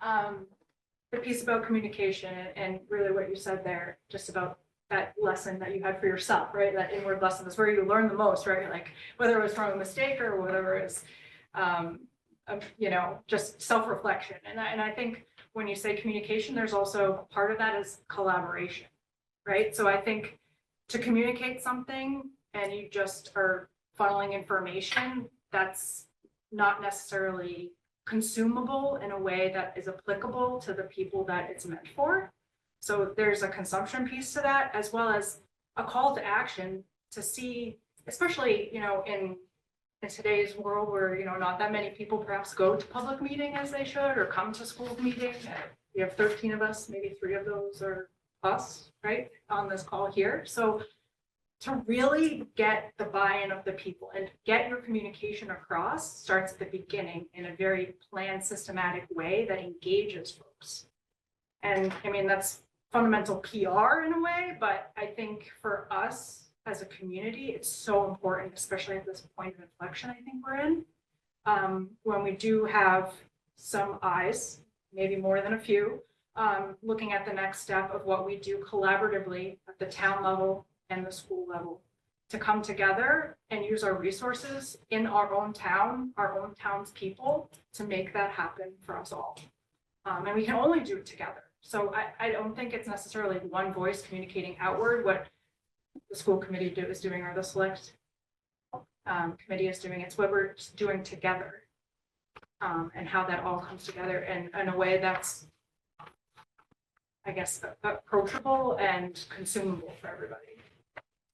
The piece about communication and really what you said there, just about that lesson that you had for yourself, right? That inward lesson is where you learn the most, right? Like whether it was from a mistake or whatever it is, just self-reflection. And I think when you say communication, there's also part of that is collaboration, right? So I think to communicate something and you just are funneling information, that's not necessarily consumable in a way that is applicable to the people that it's meant for. So there's a consumption piece to that, as well as a call to action to see, especially, in today's world where, not that many people perhaps go to public meeting as they should, or come to school meeting. We have 13 of us, maybe 3 of those are us, right, on this call here. So to really get the buy-in of the people and get your communication across starts at the beginning in a very planned, systematic way that engages folks. And I mean, that's fundamental PR in a way, but I think for us as a community, it's so important, especially at this point of inflection I think we're in, when we do have some eyes, maybe more than a few, looking at the next step of what we do collaboratively at the town level and the school level to come together and use our resources in our own town, our own townspeople to make that happen for us all. And we can only do it together. So I don't think it's necessarily one voice communicating outward what the school committee is doing or the select committee is doing. It's what we're doing together. And how that all comes together in a way that's, I guess, approachable and consumable for everybody.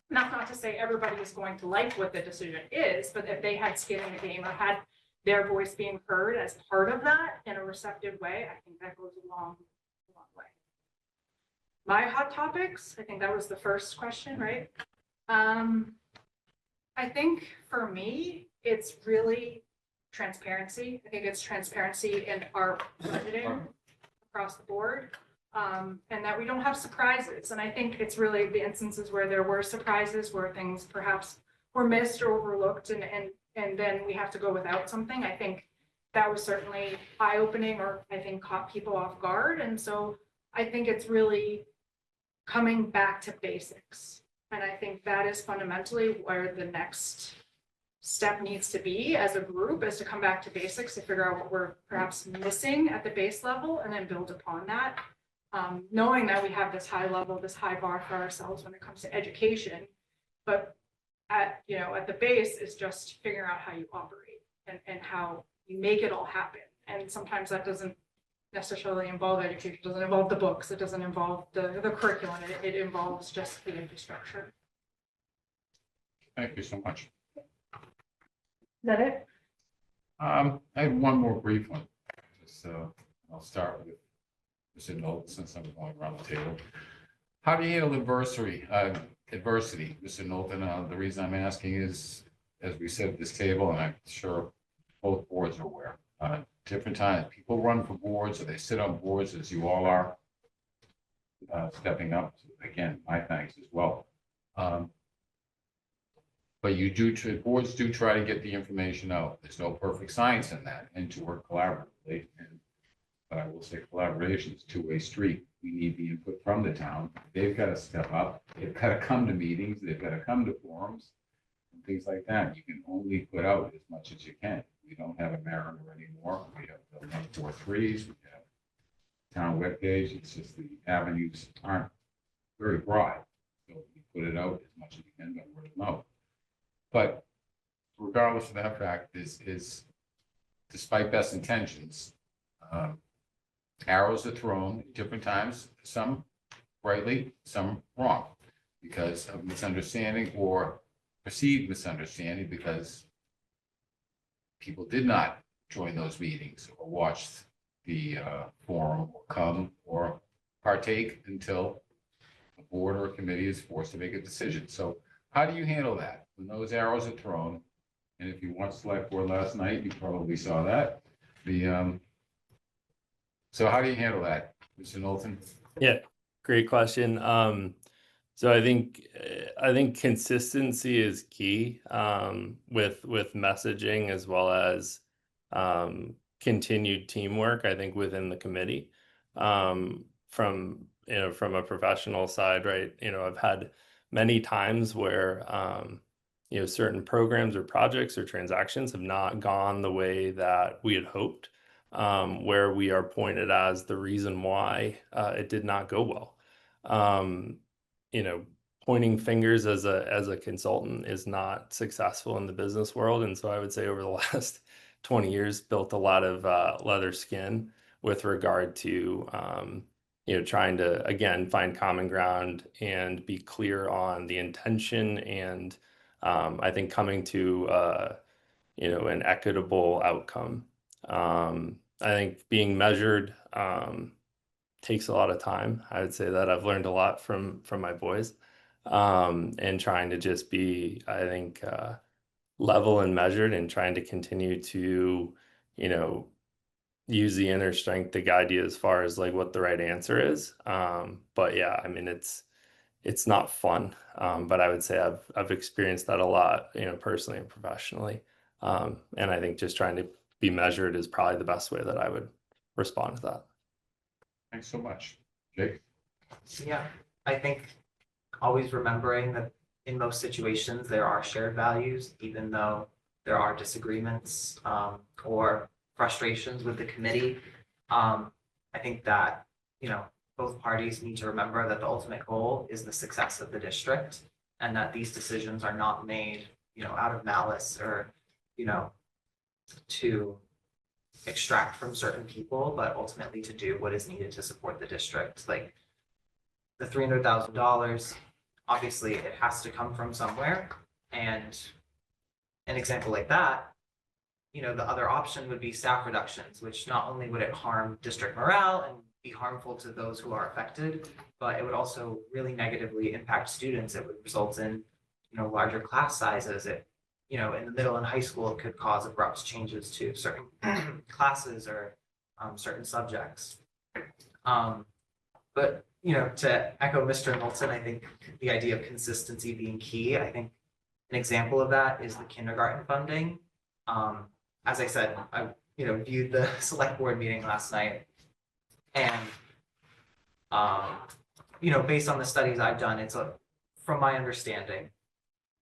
That's not to say everybody is going to like what the decision is, but if they had skin in the game or had their voice being heard as part of that in a receptive way, I think that goes a long way. My hot topics, I think that was the first question, right? I think for me, it's really transparency. I think it's transparency in our budgeting across the board. And that we don't have surprises. And I think it's really the instances where there were surprises, where things perhaps were missed or overlooked, and then we have to go without something. I think that was certainly eye-opening, or I think caught people off guard. And so I think it's really coming back to basics. And I think that is fundamentally where the next step needs to be as a group, is to come back to basics, to figure out what we're perhaps missing at the base level and then build upon that. Knowing that we have this high level, this high bar for ourselves when it comes to education, but at the base is just figuring out how you operate and how you make it all happen. And sometimes that doesn't necessarily involve education, it doesn't involve the books, it doesn't involve the curriculum, it involves just the infrastructure. Thank you so much. Is that it? I have one more brief one. I'll start with Mr. Knowlton, since I'm going around the table. How do you handle adversity, Mr. Knowlton? The reason I'm asking is, as we said at this table, and I'm sure both boards are aware, different times, people run for boards, or they sit on boards, as you all are, stepping up. Again, my thanks as well. But boards do try to get the information out. There's no perfect science in that, and to work collaboratively. But I will say collaboration is a two-way street. We need the input from the town. They've got to step up. They've got to come to meetings. They've got to come to forums and things like that. You can only put out as much as you can. We don't have a Mariner anymore. We have the 143s. We have town webpage. It's just the avenues aren't very broad. So we put it out as much as we can, but word of mouth. But regardless of that fact, is despite best intentions, arrows are thrown at different times, some rightly, some wrong, because of misunderstanding or perceived misunderstanding, because people did not join those meetings or watch the forum or come or partake until a board or a committee is forced to make a decision. So how do you handle that when those arrows are thrown? And if you watched select board last night, you probably saw that. So how do you handle that, Mr. Knowlton? Yeah, great question. So I think consistency is key, with messaging, as well as continued teamwork, I think, within the committee. From a professional side, right? I've had many times where certain programs or projects or transactions have not gone the way that we had hoped, where we are pointed as the reason why it did not go well. Pointing fingers as a consultant is not successful in the business world. And so I would say over the last 20 years, built a lot of leather skin with regard to trying to, again, find common ground and be clear on the intention, and I think coming to an equitable outcome. I think being measured takes a lot of time. I would say that I've learned a lot from my boys, and trying to just be, I think, level and measured, and trying to continue to, use the inner strength to guide you as far as like what the right answer is. But yeah, I mean, it's not fun. But I would say I've experienced that a lot, personally and professionally. And I think just trying to be measured is probably the best way that I would respond to that. Thanks so much. Jake? Yeah, I think always remembering that in most situations, there are shared values, even though there are disagreements or frustrations with the committee. I think that, you know, both parties need to remember that the ultimate goal is the success of the district, and that these decisions are not made, you know, out of malice or, you know, to extract from certain people, but ultimately to do what is needed to support the district. Like the $300,000, obviously it has to come from somewhere. And an example like that, you know, the other option would be staff reductions, which not only would it harm district morale and be harmful to those who are affected, but it would also really negatively impact students. It would result in, you know, larger class sizes. It, you know, in the middle and high school, it could cause abrupt changes to certain classes or certain subjects. But, you know, to echo Mr. Knowlton, I think the idea of consistency being key. I think an example of that is the kindergarten funding. As I said, I, you know, viewed the select board meeting last night, and you know, based on the studies I've done, it's from my understanding,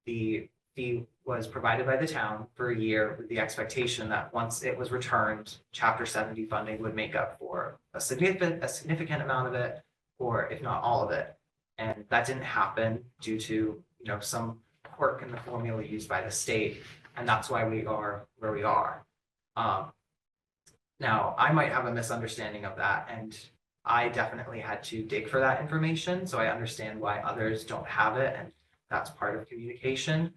the fee was provided by the town for a year with the expectation that once it was returned, Chapter 70 funding would make up for a significant amount of it, or if not all of it. And that didn't happen due to, you know, some quirk in the formula used by the state, and that's why we are where we are. Now, I might have a misunderstanding of that, and I definitely had to dig for that information, so I understand why others don't have it, and that's part of communication.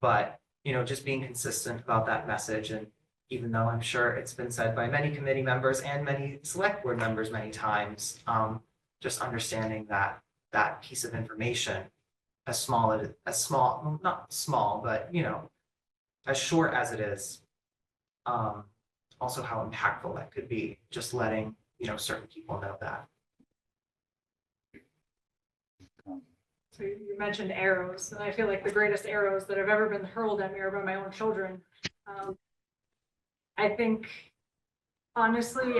But, you know, just being consistent about that message, and even though I'm sure it's been said by many committee members and many select board members many times, just understanding that that piece of information, as small, not small, but, you know, as short as it is, also how impactful that could be, just letting, you know, certain people know that. So you mentioned arrows, and I feel like the greatest arrows that have ever been hurled at me are by my own children. I think, honestly,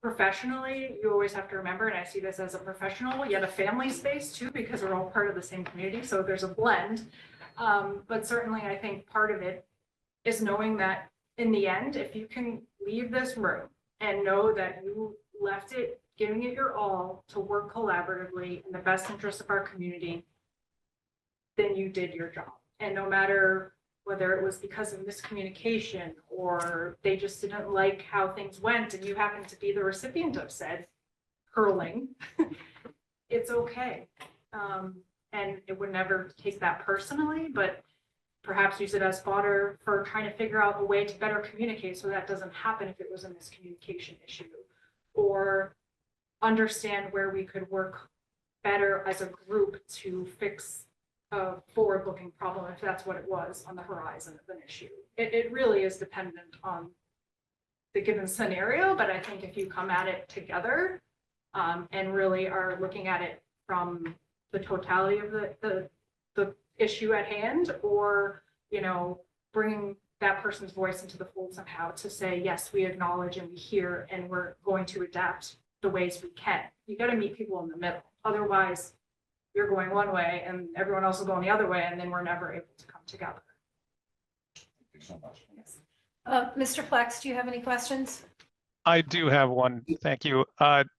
professionally, you always have to remember, and I see this as a professional, yet a family space too, because we're all part of the same community, so there's a blend. But certainly, I think part of it is knowing that in the end, if you can leave this room and know that you left it, giving it your all to work collaboratively in the best interest of our community, then you did your job. And no matter whether it was because of miscommunication or they just didn't like how things went and you happened to be the recipient of said hurling, it's okay. And it would never take that personally, but perhaps use it as fodder for trying to figure out a way to better communicate so that doesn't happen if it was a miscommunication issue, or understand where we could work better as a group to fix a forward-looking problem, if that's what it was on the horizon of an issue. It really is dependent on the given scenario, but I think if you come at it together and really are looking at it from the totality of the issue at hand, or, you know, bringing that person's voice into the fold somehow to say, yes, we acknowledge and we hear, and we're going to adapt the ways we can. You got to meet people in the middle. Otherwise, you're going one way and everyone else is going the other way, and then we're never able to come together. Thank you so much. Yes. Mr. Flex, do you have any questions? I do have one. Thank you.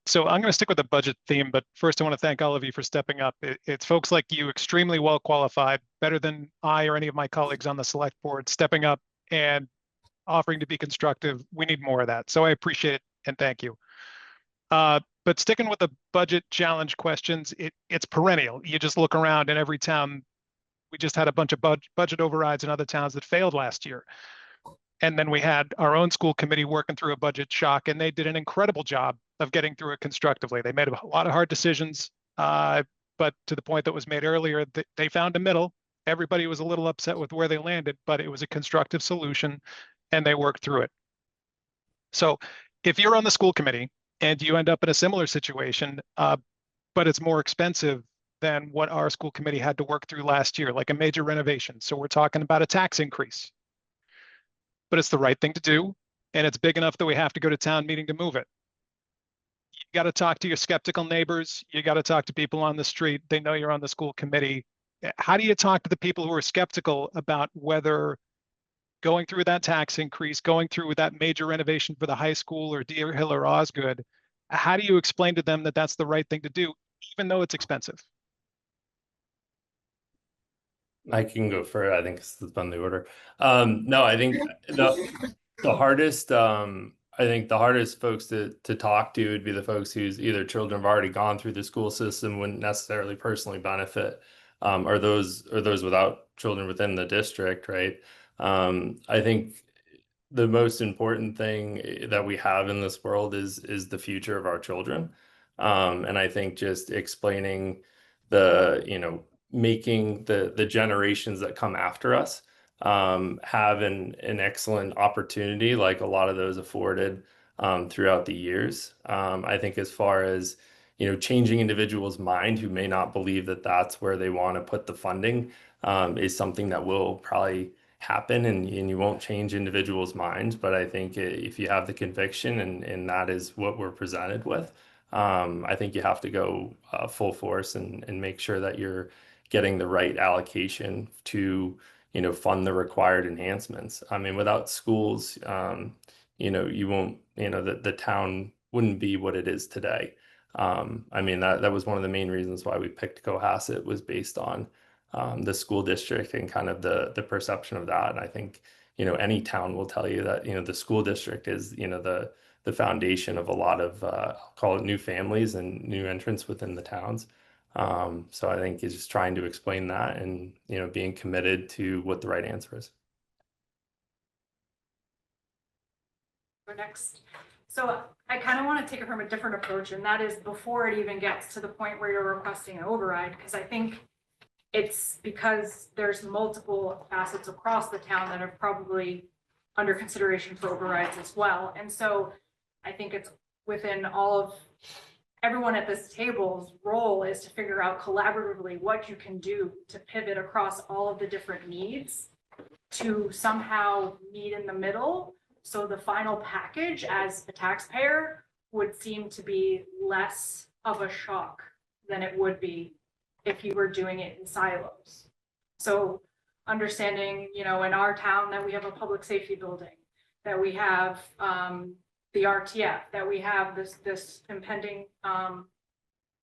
So I'm going to stick with the budget theme, but first I want to thank all of you for stepping up. It's folks like you, extremely well qualified, better than I or any of my colleagues on the select board, stepping up and offering to be constructive. We need more of that. So I appreciate it and thank you. But sticking with the budget challenge questions, it's perennial. You just look around in every town. We just had a bunch of budget overrides in other towns that failed last year. And then we had our own school committee working through a budget shock, and they did an incredible job of getting through it constructively. They made a lot of hard decisions, but to the point that was made earlier, they found a middle. Everybody was a little upset with where they landed, but it was a constructive solution, and they worked through it. So if you're on the school committee and you end up in a similar situation, but it's more expensive than what our school committee had to work through last year, like a major renovation. So we're talking about a tax increase. But it's the right thing to do, and it's big enough that we have to go to town meeting to move it. You got to talk to your skeptical neighbors. You got to talk to people on the street. They know you're on the school committee. How do you talk to the people who are skeptical about whether going through that tax increase, going through that major renovation for the high school or Deer Hill or Osgood How do you explain to them that that's the right thing to do, even though it's expensive? I can go for it. I think it's on the order. No, I think the hardest, I think the hardest folks to talk to would be the folks whose either children have already gone through the school system, wouldn't necessarily personally benefit, or those without children within the district, right? I think the most important thing that we have in this world is the future of our children. And I think just explaining making the generations that come after us have an excellent opportunity, like a lot of those afforded throughout the years. I think as far as changing individuals' mind who may not believe that that's where they want to put the funding is something that will probably happen, and you won't change individuals' minds. But I think if you have the conviction and that is what we're presented with, I think you have to go full force and make sure that you're getting the right allocation to fund the required enhancements. I mean, without schools, you won't, the town wouldn't be what it is today. I mean, that was one of the main reasons why we picked Cohasset, was based on the school district and kind of the perception of that. And I think any town will tell you that the school district is the foundation of a lot of I'll call it new families and new entrants within the towns. So I think it's just trying to explain that and being committed to what the right answer is. Next. So I kind of want to take it from a different approach, and that is before it even gets to the point where you're requesting an override, because I think it's because there's multiple assets across the town that are probably under consideration for overrides as well. And so I think it's within all of everyone at this table's role is to figure out collaboratively what you can do to pivot across all of the different needs to somehow meet in the middle. So the final package as a taxpayer would seem to be less of a shock than it would be if you were doing it in silos. So understanding, in our town that we have a public safety building, that we have the RTF, that we have this impending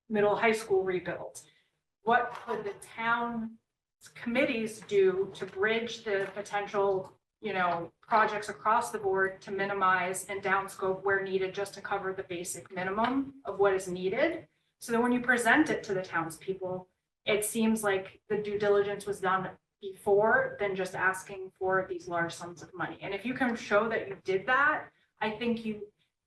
middle high school rebuild. What could the town committees do to bridge the potential projects across the board to minimize and downscope where needed, just to cover the basic minimum of what is needed? So that when you present it to the townspeople, it seems like the due diligence was done before than just asking for these large sums of money. And if you can show that you did that, I think you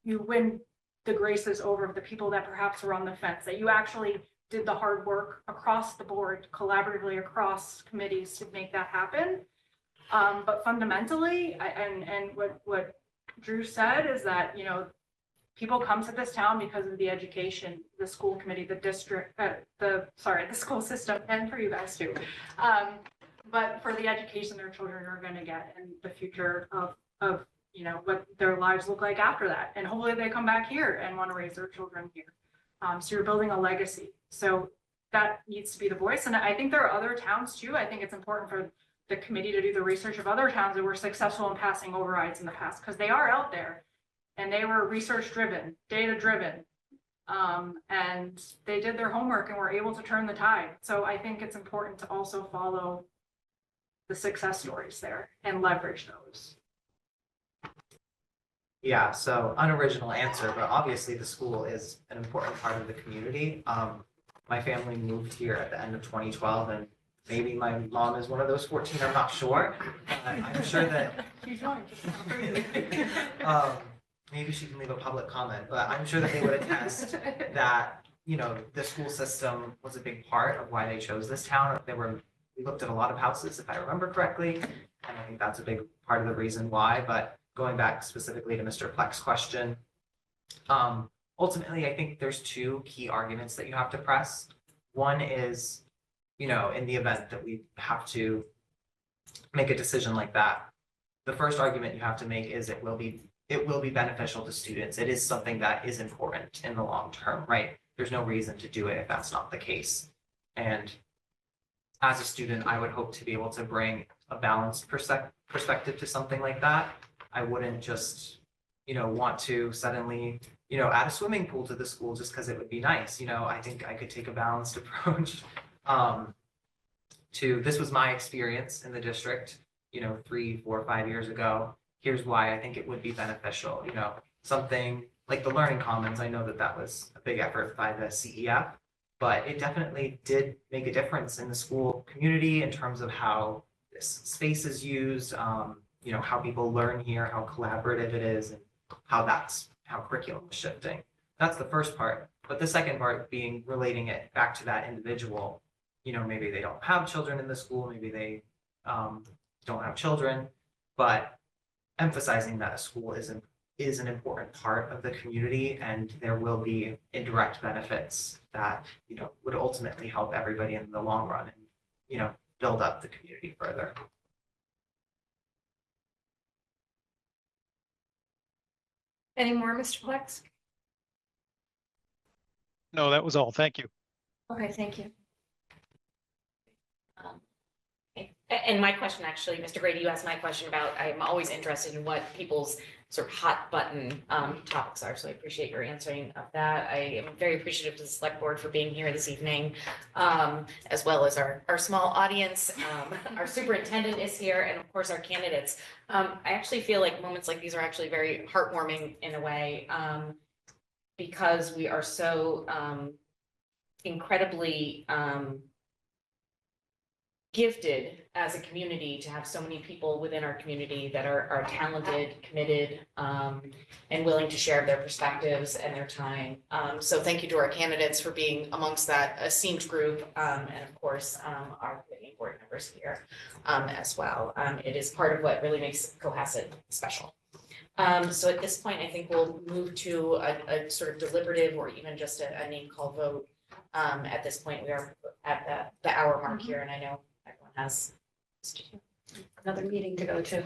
win the graces over the people that perhaps were on the fence, that you actually did the hard work across the board, collaboratively across committees to make that happen. But fundamentally, and what Drew said is that, people come to this town because of the education, the school committee, the district, the school system, and for you guys too. But for the education their children are going to get and the future of what their lives look like after that. And hopefully they come back here and want to raise their children here. So you're building a legacy. So that needs to be the voice. And I think there are other towns too. I think it's important for the committee to do the research of other towns that were successful in passing overrides in the past, because they are out there and they were research driven, data driven. And they did their homework and were able to turn the tide. So I think it's important to also follow the success stories there and leverage those. Yeah, so unoriginal answer, but obviously the school is an important part of the community. My family moved here at the end of 2012, and maybe my mom is one of those 14, I'm not sure. I'm sure that maybe she can leave a public comment, but I'm sure that they would attest that, the school system was a big part of why they chose this town. We looked at a lot of houses, if I remember correctly, and I think that's a big part of the reason why. But going back specifically to Mr. Pleck's question, ultimately, I think there's two key arguments that you have to press. One is, in the event that we have to make a decision like that, the first argument you have to make is it will be beneficial to students. It is something that is important in the long term, right? There's no reason to do it if that's not the case. And as a student, I would hope to be able to bring a balanced perspective to something like that. I wouldn't just, want to suddenly add a swimming pool to the school just because it would be nice. I think I could take a balanced approach this was my experience in the district, 3, 4, 5 years ago. Here's why I think it would be beneficial, something like the Learning Commons. I know that that was a big effort by the CEF, but it definitely did make a difference in the school community in terms of how this space is used, how people learn here, how collaborative it is, and how curriculum is shifting. That's the first part. But the second part being relating it back to that individual, maybe they don't have children in the school, maybe they don't have children, but emphasizing that a school is an important part of the community, and there will be indirect benefits that, would ultimately help everybody in the long run and, build up the community further. Any more, Mr. Plex? No, that was all. Thank you. Okay, thank you. And my question, actually, Mr. Grady, you asked my question about, I'm always interested in what people's sort of hot button topics are. So I appreciate your answering of that. I am very appreciative to the select board for being here this evening, as well as our small audience. Our superintendent is here, and of course our candidates. I actually feel like moments like these are actually very heartwarming in a way, because we are so incredibly gifted as a community to have so many people within our community that are talented, committed, and willing to share their perspectives and their time. So thank you to our candidates for being amongst that esteemed group, and of course, our committee board members here as well. It is part of what really makes Cohasset special. So at this point, I think we'll move to a sort of deliberative or even just a name call vote. At this point, we are at the hour mark here, and I know everyone has Another meeting to go to.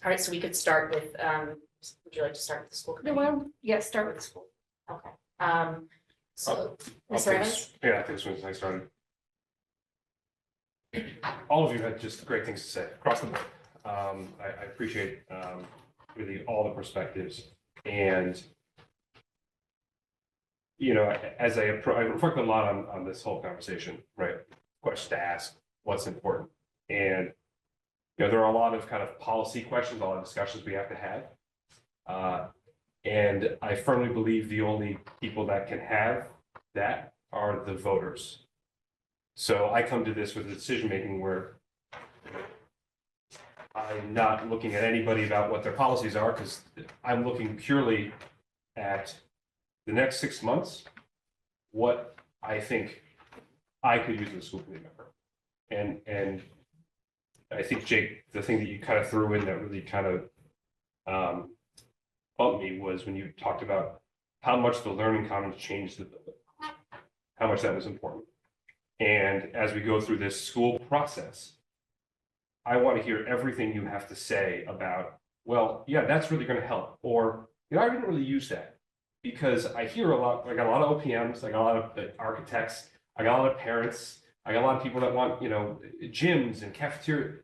All right, so we could start with, would you like to start with the school No, committee? well, yes, start with the school. Okay, so, I'll Mr. take Evans? this- Yeah, I think this one's I started. All of you had just great things to say across the board. I appreciate really all the perspectives, and as I reflect a lot on this whole conversation, right? Questions to ask, what's important, and there are a lot of kind of policy questions, a lot of discussions we have to have, and I firmly believe the only people that can have that are the voters. So I come to this with a decision making where I'm not looking at anybody about what their policies are, because I'm looking purely at the next 6 months, what I think I could use as a school committee member. And I think, Jake, the thing that you kind of threw in that really kind of bumped me was when you talked about how much the Learning Commons changed the building, how much that was important. And as we go through this school process, I want to hear everything you have to say about, well, yeah, that's really going to help. Or, I didn't really use that. Because I hear a lot, I got a lot of OPMs, I got a lot of architects, I got a lot of parents, I got a lot of people that want, gyms and cafeteria.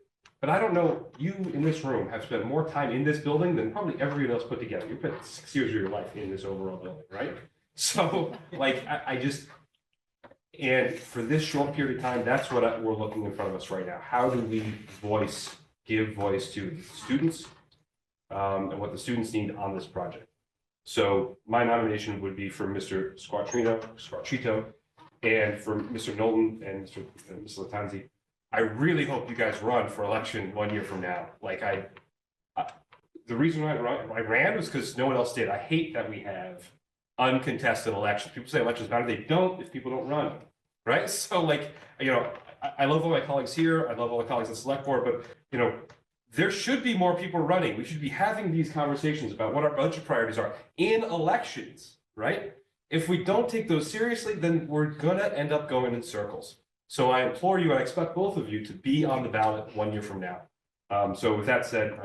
But I don't know, you in this room have spent more time in this building than probably everybody else put together. You've spent 6 years of your life in this overall building, right? So I just, and for this short period of time, that's what we're looking in front of us right now. How do we give voice to the students and what the students need on this project? So my nomination would be for Mr. Squartrito, and for Mr. Knowlton and Ms. Latanzi. I really hope you guys run for election 1 year from now. The reason I ran was because no one else did. I hate that we have uncontested elections. People say elections matter. They don't if people don't run, right? So I love all my colleagues here. I love all the colleagues on the select board, but there should be more people running. We should be having these conversations about what our budget priorities are in elections, right? If we don't take those seriously, then we're gonna end up going in circles. So I implore you, I expect both of you to be on the ballot 1 year from now. So with that said,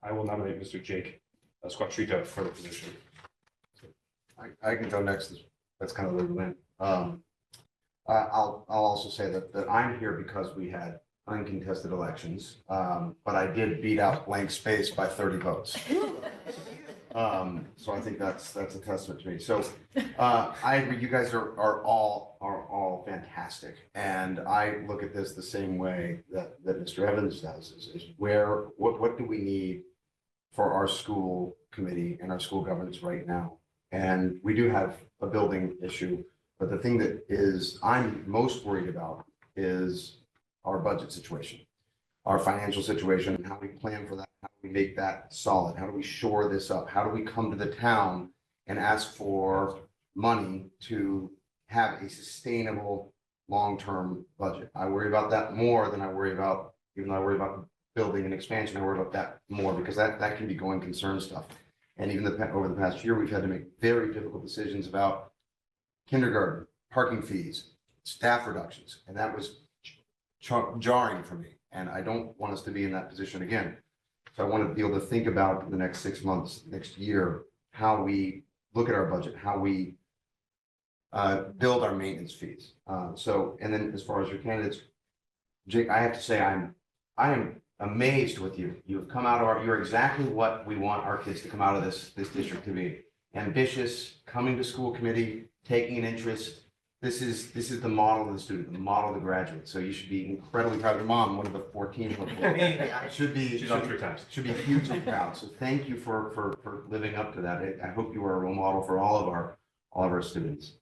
I will nominate Mr. Jake Squartrito for the position. I can go next. That's kind of the win. I'll also say that I'm here because we had uncontested elections, but I did beat out blank space by 30 votes. So I think that's a testament to me. So I agree, you guys are all fantastic. And I look at this the same way that Mr. Evans does, is what do we need for our school committee and our school governance right now? And we do have a building issue, but the thing that I'm most worried about is our budget situation, our financial situation, and how we plan for that, how do we make that solid, how do we shore this up, how do we come to the town and ask for money to have a sustainable long-term budget. I worry about that more than I worry about, even though I worry about building and expansion, I worry about that more because that can be going concern stuff. And even over the past year, we've had to make very difficult decisions about kindergarten, parking fees, staff reductions, and that was jarring for me. And I don't want us to be in that position again. So I want to be able to think about the next 6 months, next year, how we look at our budget, how we build our maintenance fees. And then as far as your candidates, Jake, I have to say, I am amazed with you. You've come out of you're exactly what we want our kids to come out of this district to be. Ambitious, coming to school committee, taking an interest. This is the model of the student, the model of the graduate. So you should be incredibly proud. Your mom, one of the 14, should be She's on 3 times. Should be hugely proud. So thank you for living up to that. I hope you are a role model for all of our students.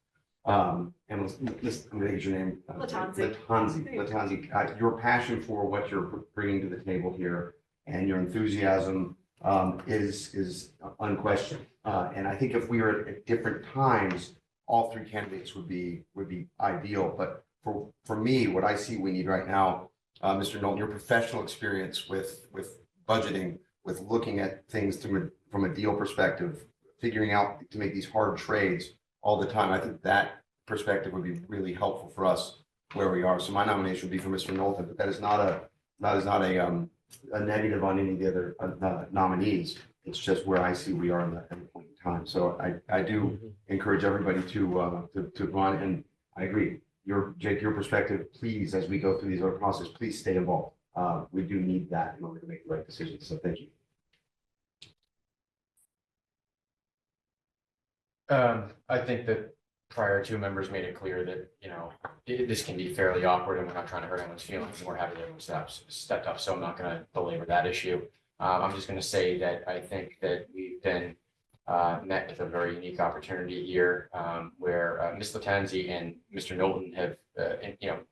And I'm going to get your name. Latanzi. Your passion for what you're bringing to the table here and your enthusiasm is unquestioned. And I think if we were at different times, all 3 candidates would be ideal. But for me, what I see we need right now, Mr. Knowlton, your professional experience with budgeting, with looking at things from a deal perspective, figuring out to make these hard trades all the time. I think that perspective would be really helpful for us where we are. So my nomination would be for Mr. Knowlton, but that is not a negative on any of the other nominees. It's just where I see we are in that point in time. So I do encourage everybody to run, and I agree. Jake, your perspective, please, as we go through these other processes, please stay involved. We do need that in order to make the right decisions. So thank you. I think that prior 2 members made it clear that, this can be fairly awkward and we're not trying to hurt anyone's feelings and we're happy that everyone stepped up. So I'm not going to belabor that issue. I'm just going to say that I think that we've been met with a very unique opportunity here where Ms. Latanzi and Mr. Knowlton have,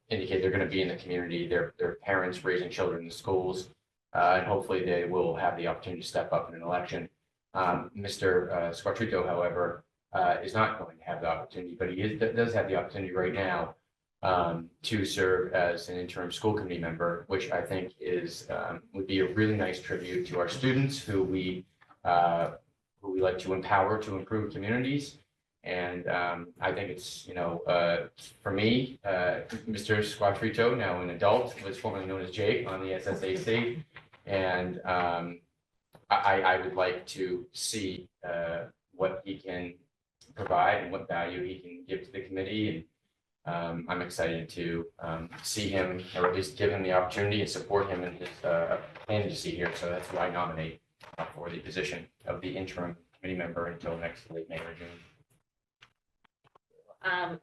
indicated they're going to be in the community. They're parents raising children in the schools, and hopefully they will have the opportunity to step up in an election. Mr. Squartrito, however, is not going to have the opportunity, but he does have the opportunity right now to serve as an interim school committee member, which I think would be a really nice tribute to our students who we like to empower to improve communities. And I think it's, for me, Mr. Squartrito, now an adult, was formerly known as Jake on the SSAC. And I would like to see what he can provide and what value he can give to the committee. And I'm excited to see him, or at least give him the opportunity and support him in his candidacy here. So that's who I nominate for the position of the interim committee member until next late May or June. I'm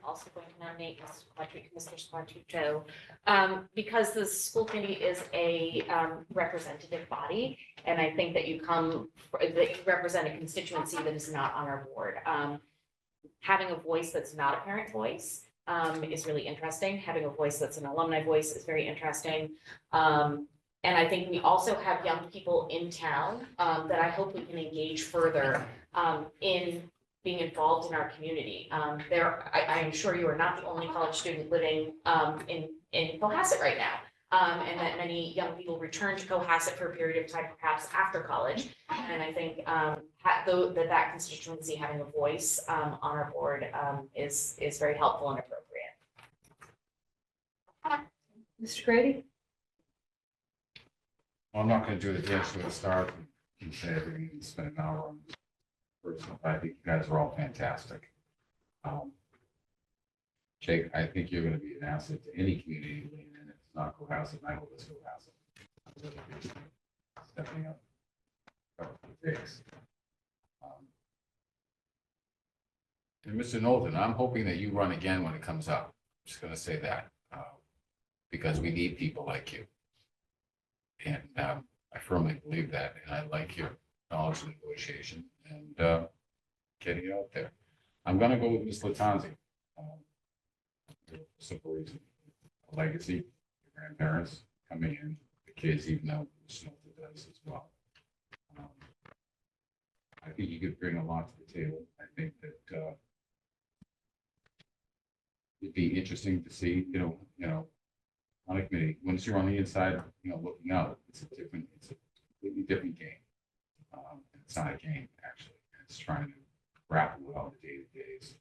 also going to nominate Mr. Squartrito, because the school committee is a representative body, and I think that you represent a constituency that is not on our board. Having a voice that's not a parent voice is really interesting. Having a voice that's an alumni voice is very interesting. And I think we also have young people in town that I hope we can engage further in being involved in our community. I am sure you are not the only college student living in Cohasset right now. And that many young people return to Cohasset for a period of time, perhaps after college. And I think that constituency having a voice on our board is very helpful and appropriate. Mr. Grady? Well, I'm not going to do the dance to the start and say everything and spend an hour on this person. I think you guys are all fantastic. Jake, I think you're going to be an asset to any community. And it's not Cohasset, and I hope it's Cohasset. Stepping up. Thanks. And Mr. Knowlton, I'm hoping that you run again when it comes up. I'm just gonna say that, because we need people like you. And I firmly believe that, and I like your knowledge of negotiation and getting it out there. I'm gonna go with Ms. Latanzi. For simple reason, a legacy, your grandparents coming in, the kids, even though Ms. Knowlton does as well. I think you could bring a lot to the table. I think that it'd be interesting to see, you know, on a committee, once you're on the inside, you know, looking out, it's a completely different game. It's not a game, actually. It's trying to grapple with all the day-to-days.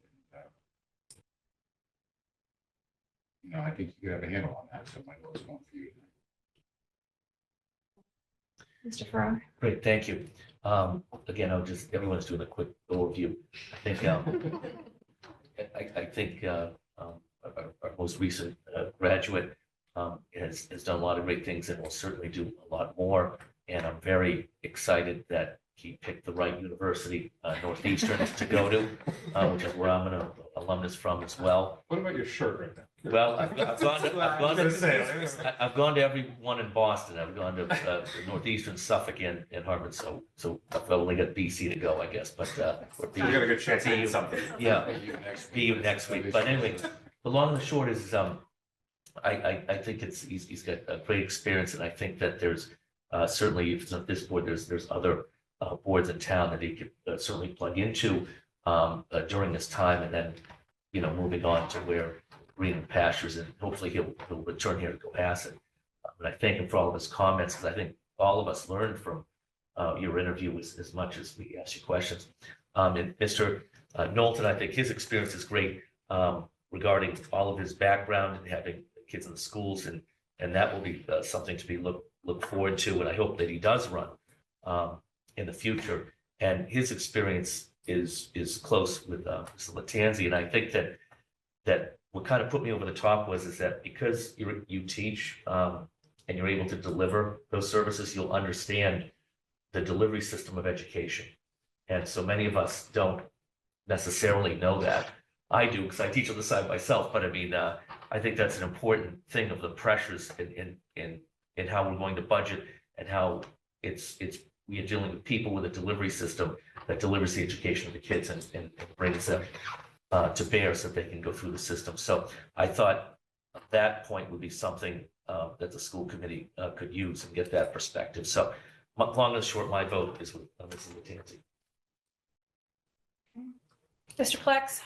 You know, I think you could have a handle on that, so my vote's going for you. Mr. Farrar? Great, thank you. Again, everyone's doing a quick overview. I think, I think our most recent graduate has done a lot of great things and will certainly do a lot more. And I'm very excited that he picked the right university, Northeastern, to go to, which is where I'm an alumnus from as well. What about your shirt right now? Well, I've gone to every one in Boston. I've gone to Northeastern, Suffolk, and Harvard. So I've only got BC to go, I guess. But We got a good chance to get something. yeah, be you next week. But anyway, the long and the short is, I think he's got a great experience, and I think that there's certainly, if it's not this board, there's other boards in town that he could certainly plug into during this time, and then, you know, moving on to where green pastures, and hopefully he'll return here to Cohasset. But I thank him for all of his comments, because I think all of us learned from your interview as much as we asked you questions. And Mr. Knowlton, I think his experience is great regarding all of his background and having kids in the schools, and that will be something to be look forward to, and I hope that he does run in the future. And his experience is close with Mr. Latanzi, and I think that what kind of put me over the top is that because you teach and you're able to deliver those services, you'll understand the delivery system of education. And so many of us don't necessarily know that. I do, because I teach on the side myself, but I mean, I think that's an important thing of the pressures in how we're going to budget, and how we are dealing with people with a delivery system that delivers the education of the kids and brings them to bear so that they can go through the system. So I thought that point would be something that the school committee could use and get that perspective. So long and short, my vote is with Mrs. Latanzi. Mr. Plex?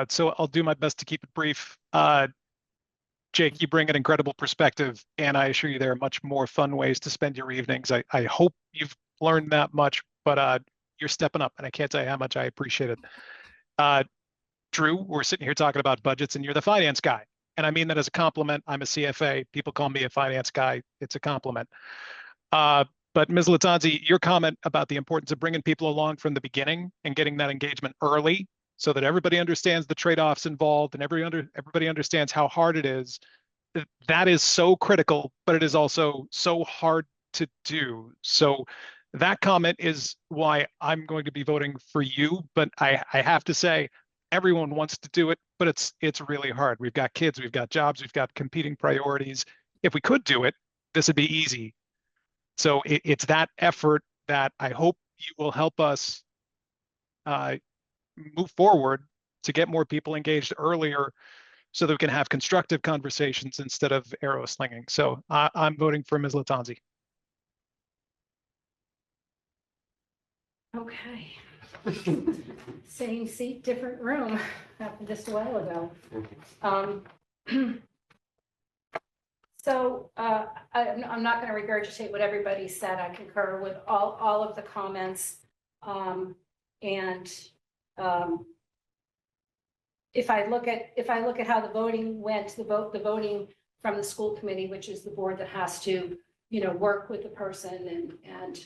So I'll do my best to keep it brief. Jake, you bring an incredible perspective, and I assure you there are much more fun ways to spend your evenings. I hope you've learned that much, but you're stepping up, and I can't tell you how much I appreciate it. Drew, we're sitting here talking about budgets, and you're the finance guy. And I mean that as a compliment. I'm a CFA. People call me a finance guy. It's a compliment. But Ms. Latanzi, your comment about the importance of bringing people along from the beginning and getting that engagement early, so that everybody understands the trade-offs involved and everybody understands how hard it is. That is so critical, but it is also so hard to do. So that comment is why I'm going to be voting for you. But I have to say, everyone wants to do it, but it's really hard. We've got kids, we've got jobs, we've got competing priorities. If we could do it, this would be easy. So it's that effort that I hope you will help us move forward to get more people engaged earlier, so that we can have constructive conversations instead of arrow slinging. So I'm voting for Ms. Latanzi. Okay. Same seat, different room. Happened just a while ago. So I'm not going to regurgitate what everybody said. I concur with all of the comments. If I look at how the voting went, the voting from the school committee, which is the board that has to, work with the person and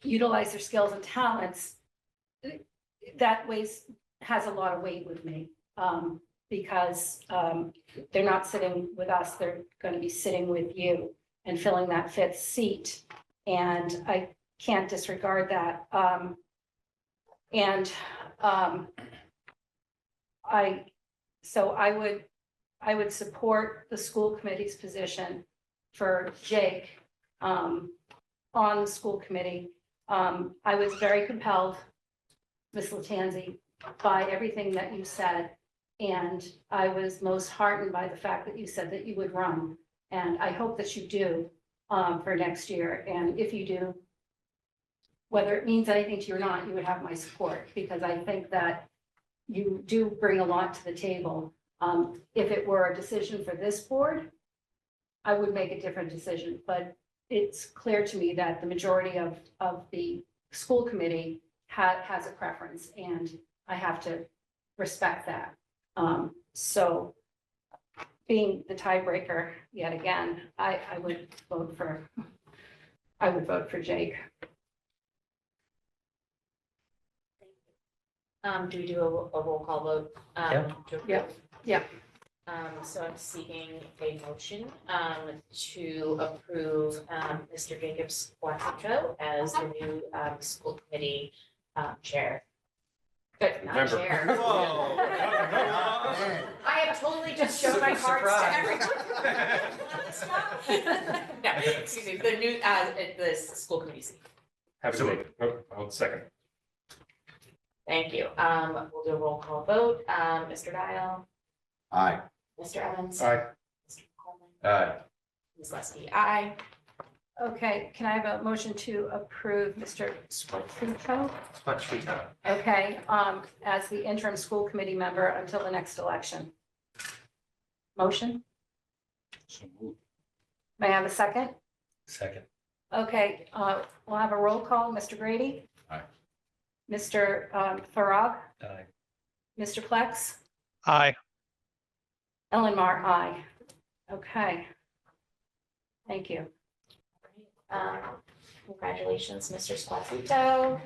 utilize their skills and talents, that has a lot of weight with me, because they're not sitting with us, they're going to be sitting with you and filling that fifth seat. And I can't disregard that. I would support the school committee's position for Jake on the school committee. I was very compelled, Ms. Latanzi, by everything that you said. And I was most heartened by the fact that you said that you would run. And I hope that you do for next year. And if you do, whether it means anything to you or not, you would have my support, because I think that you do bring a lot to the table. If it were a decision for this board, I would make a different decision, but it's clear to me that the majority of the school committee has a preference, and I have to respect that. So being the tiebreaker yet again, I would vote for Jake. Do we do a roll call vote? Yeah. to approve? Yeah. So I'm seeking a motion to approve Mr. Jacobs Quattrito as the new school committee chair. But not Member. chair. Whoa. I have totally just shown my cards to everyone. No, excuse me, the new, the school committee seat. Have a seat. I'll second. Thank you. We'll do a roll call vote. Mr. Dial, Aye. Mr. Evans. Aye. Mr. Coleman. Aye. Ms. Leskey, aye. Okay, can I have a motion to approve Mr. Squattrito? Quattrito. Okay, as the interim school committee member until the next election. Motion? So moved. May I have a second? Second. Okay, we'll have a roll call. Mr. Grady? Aye. Mr. Farag? Aye. Mr. Plex? Aye. Ellen Mar, aye. Okay. Thank you. Congratulations, Mr. Squattrito.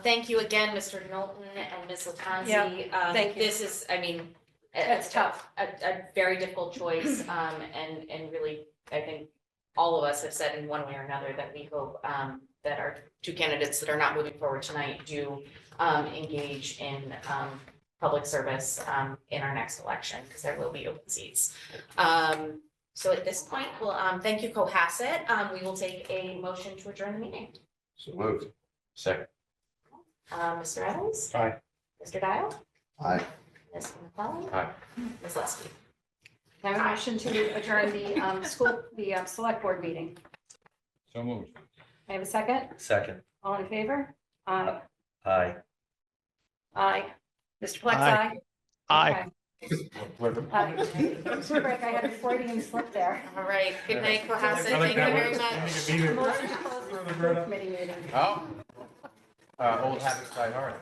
Thank you again, Mr. Knowlton and Ms. Latanzi. Yeah, thank you. This is, I mean, It's tough. a very difficult choice, and really, I think all of us have said in one way or another that we hope that our two candidates that are not moving forward tonight do engage in public service in our next election, because there will be open seats. So at this point, well, thank you, Cohasset. We will take a motion to adjourn the meeting. So moved. Second. Mr. Evans? Aye. Mr. Dial? Aye. Ms. McClellan? Aye. Ms. Leskey? Can I have a motion to adjourn the select board meeting? So moved. May I have a second? Second. All in favor? Aye. Aye. Aye. Mr. Plex, Aye. aye? Aye. Aye. Rick, I had a Freudian slip there. All right, good night, Cohasset. Thank you very much. Motion to close the school committee meeting. Oh. Old habits die hard.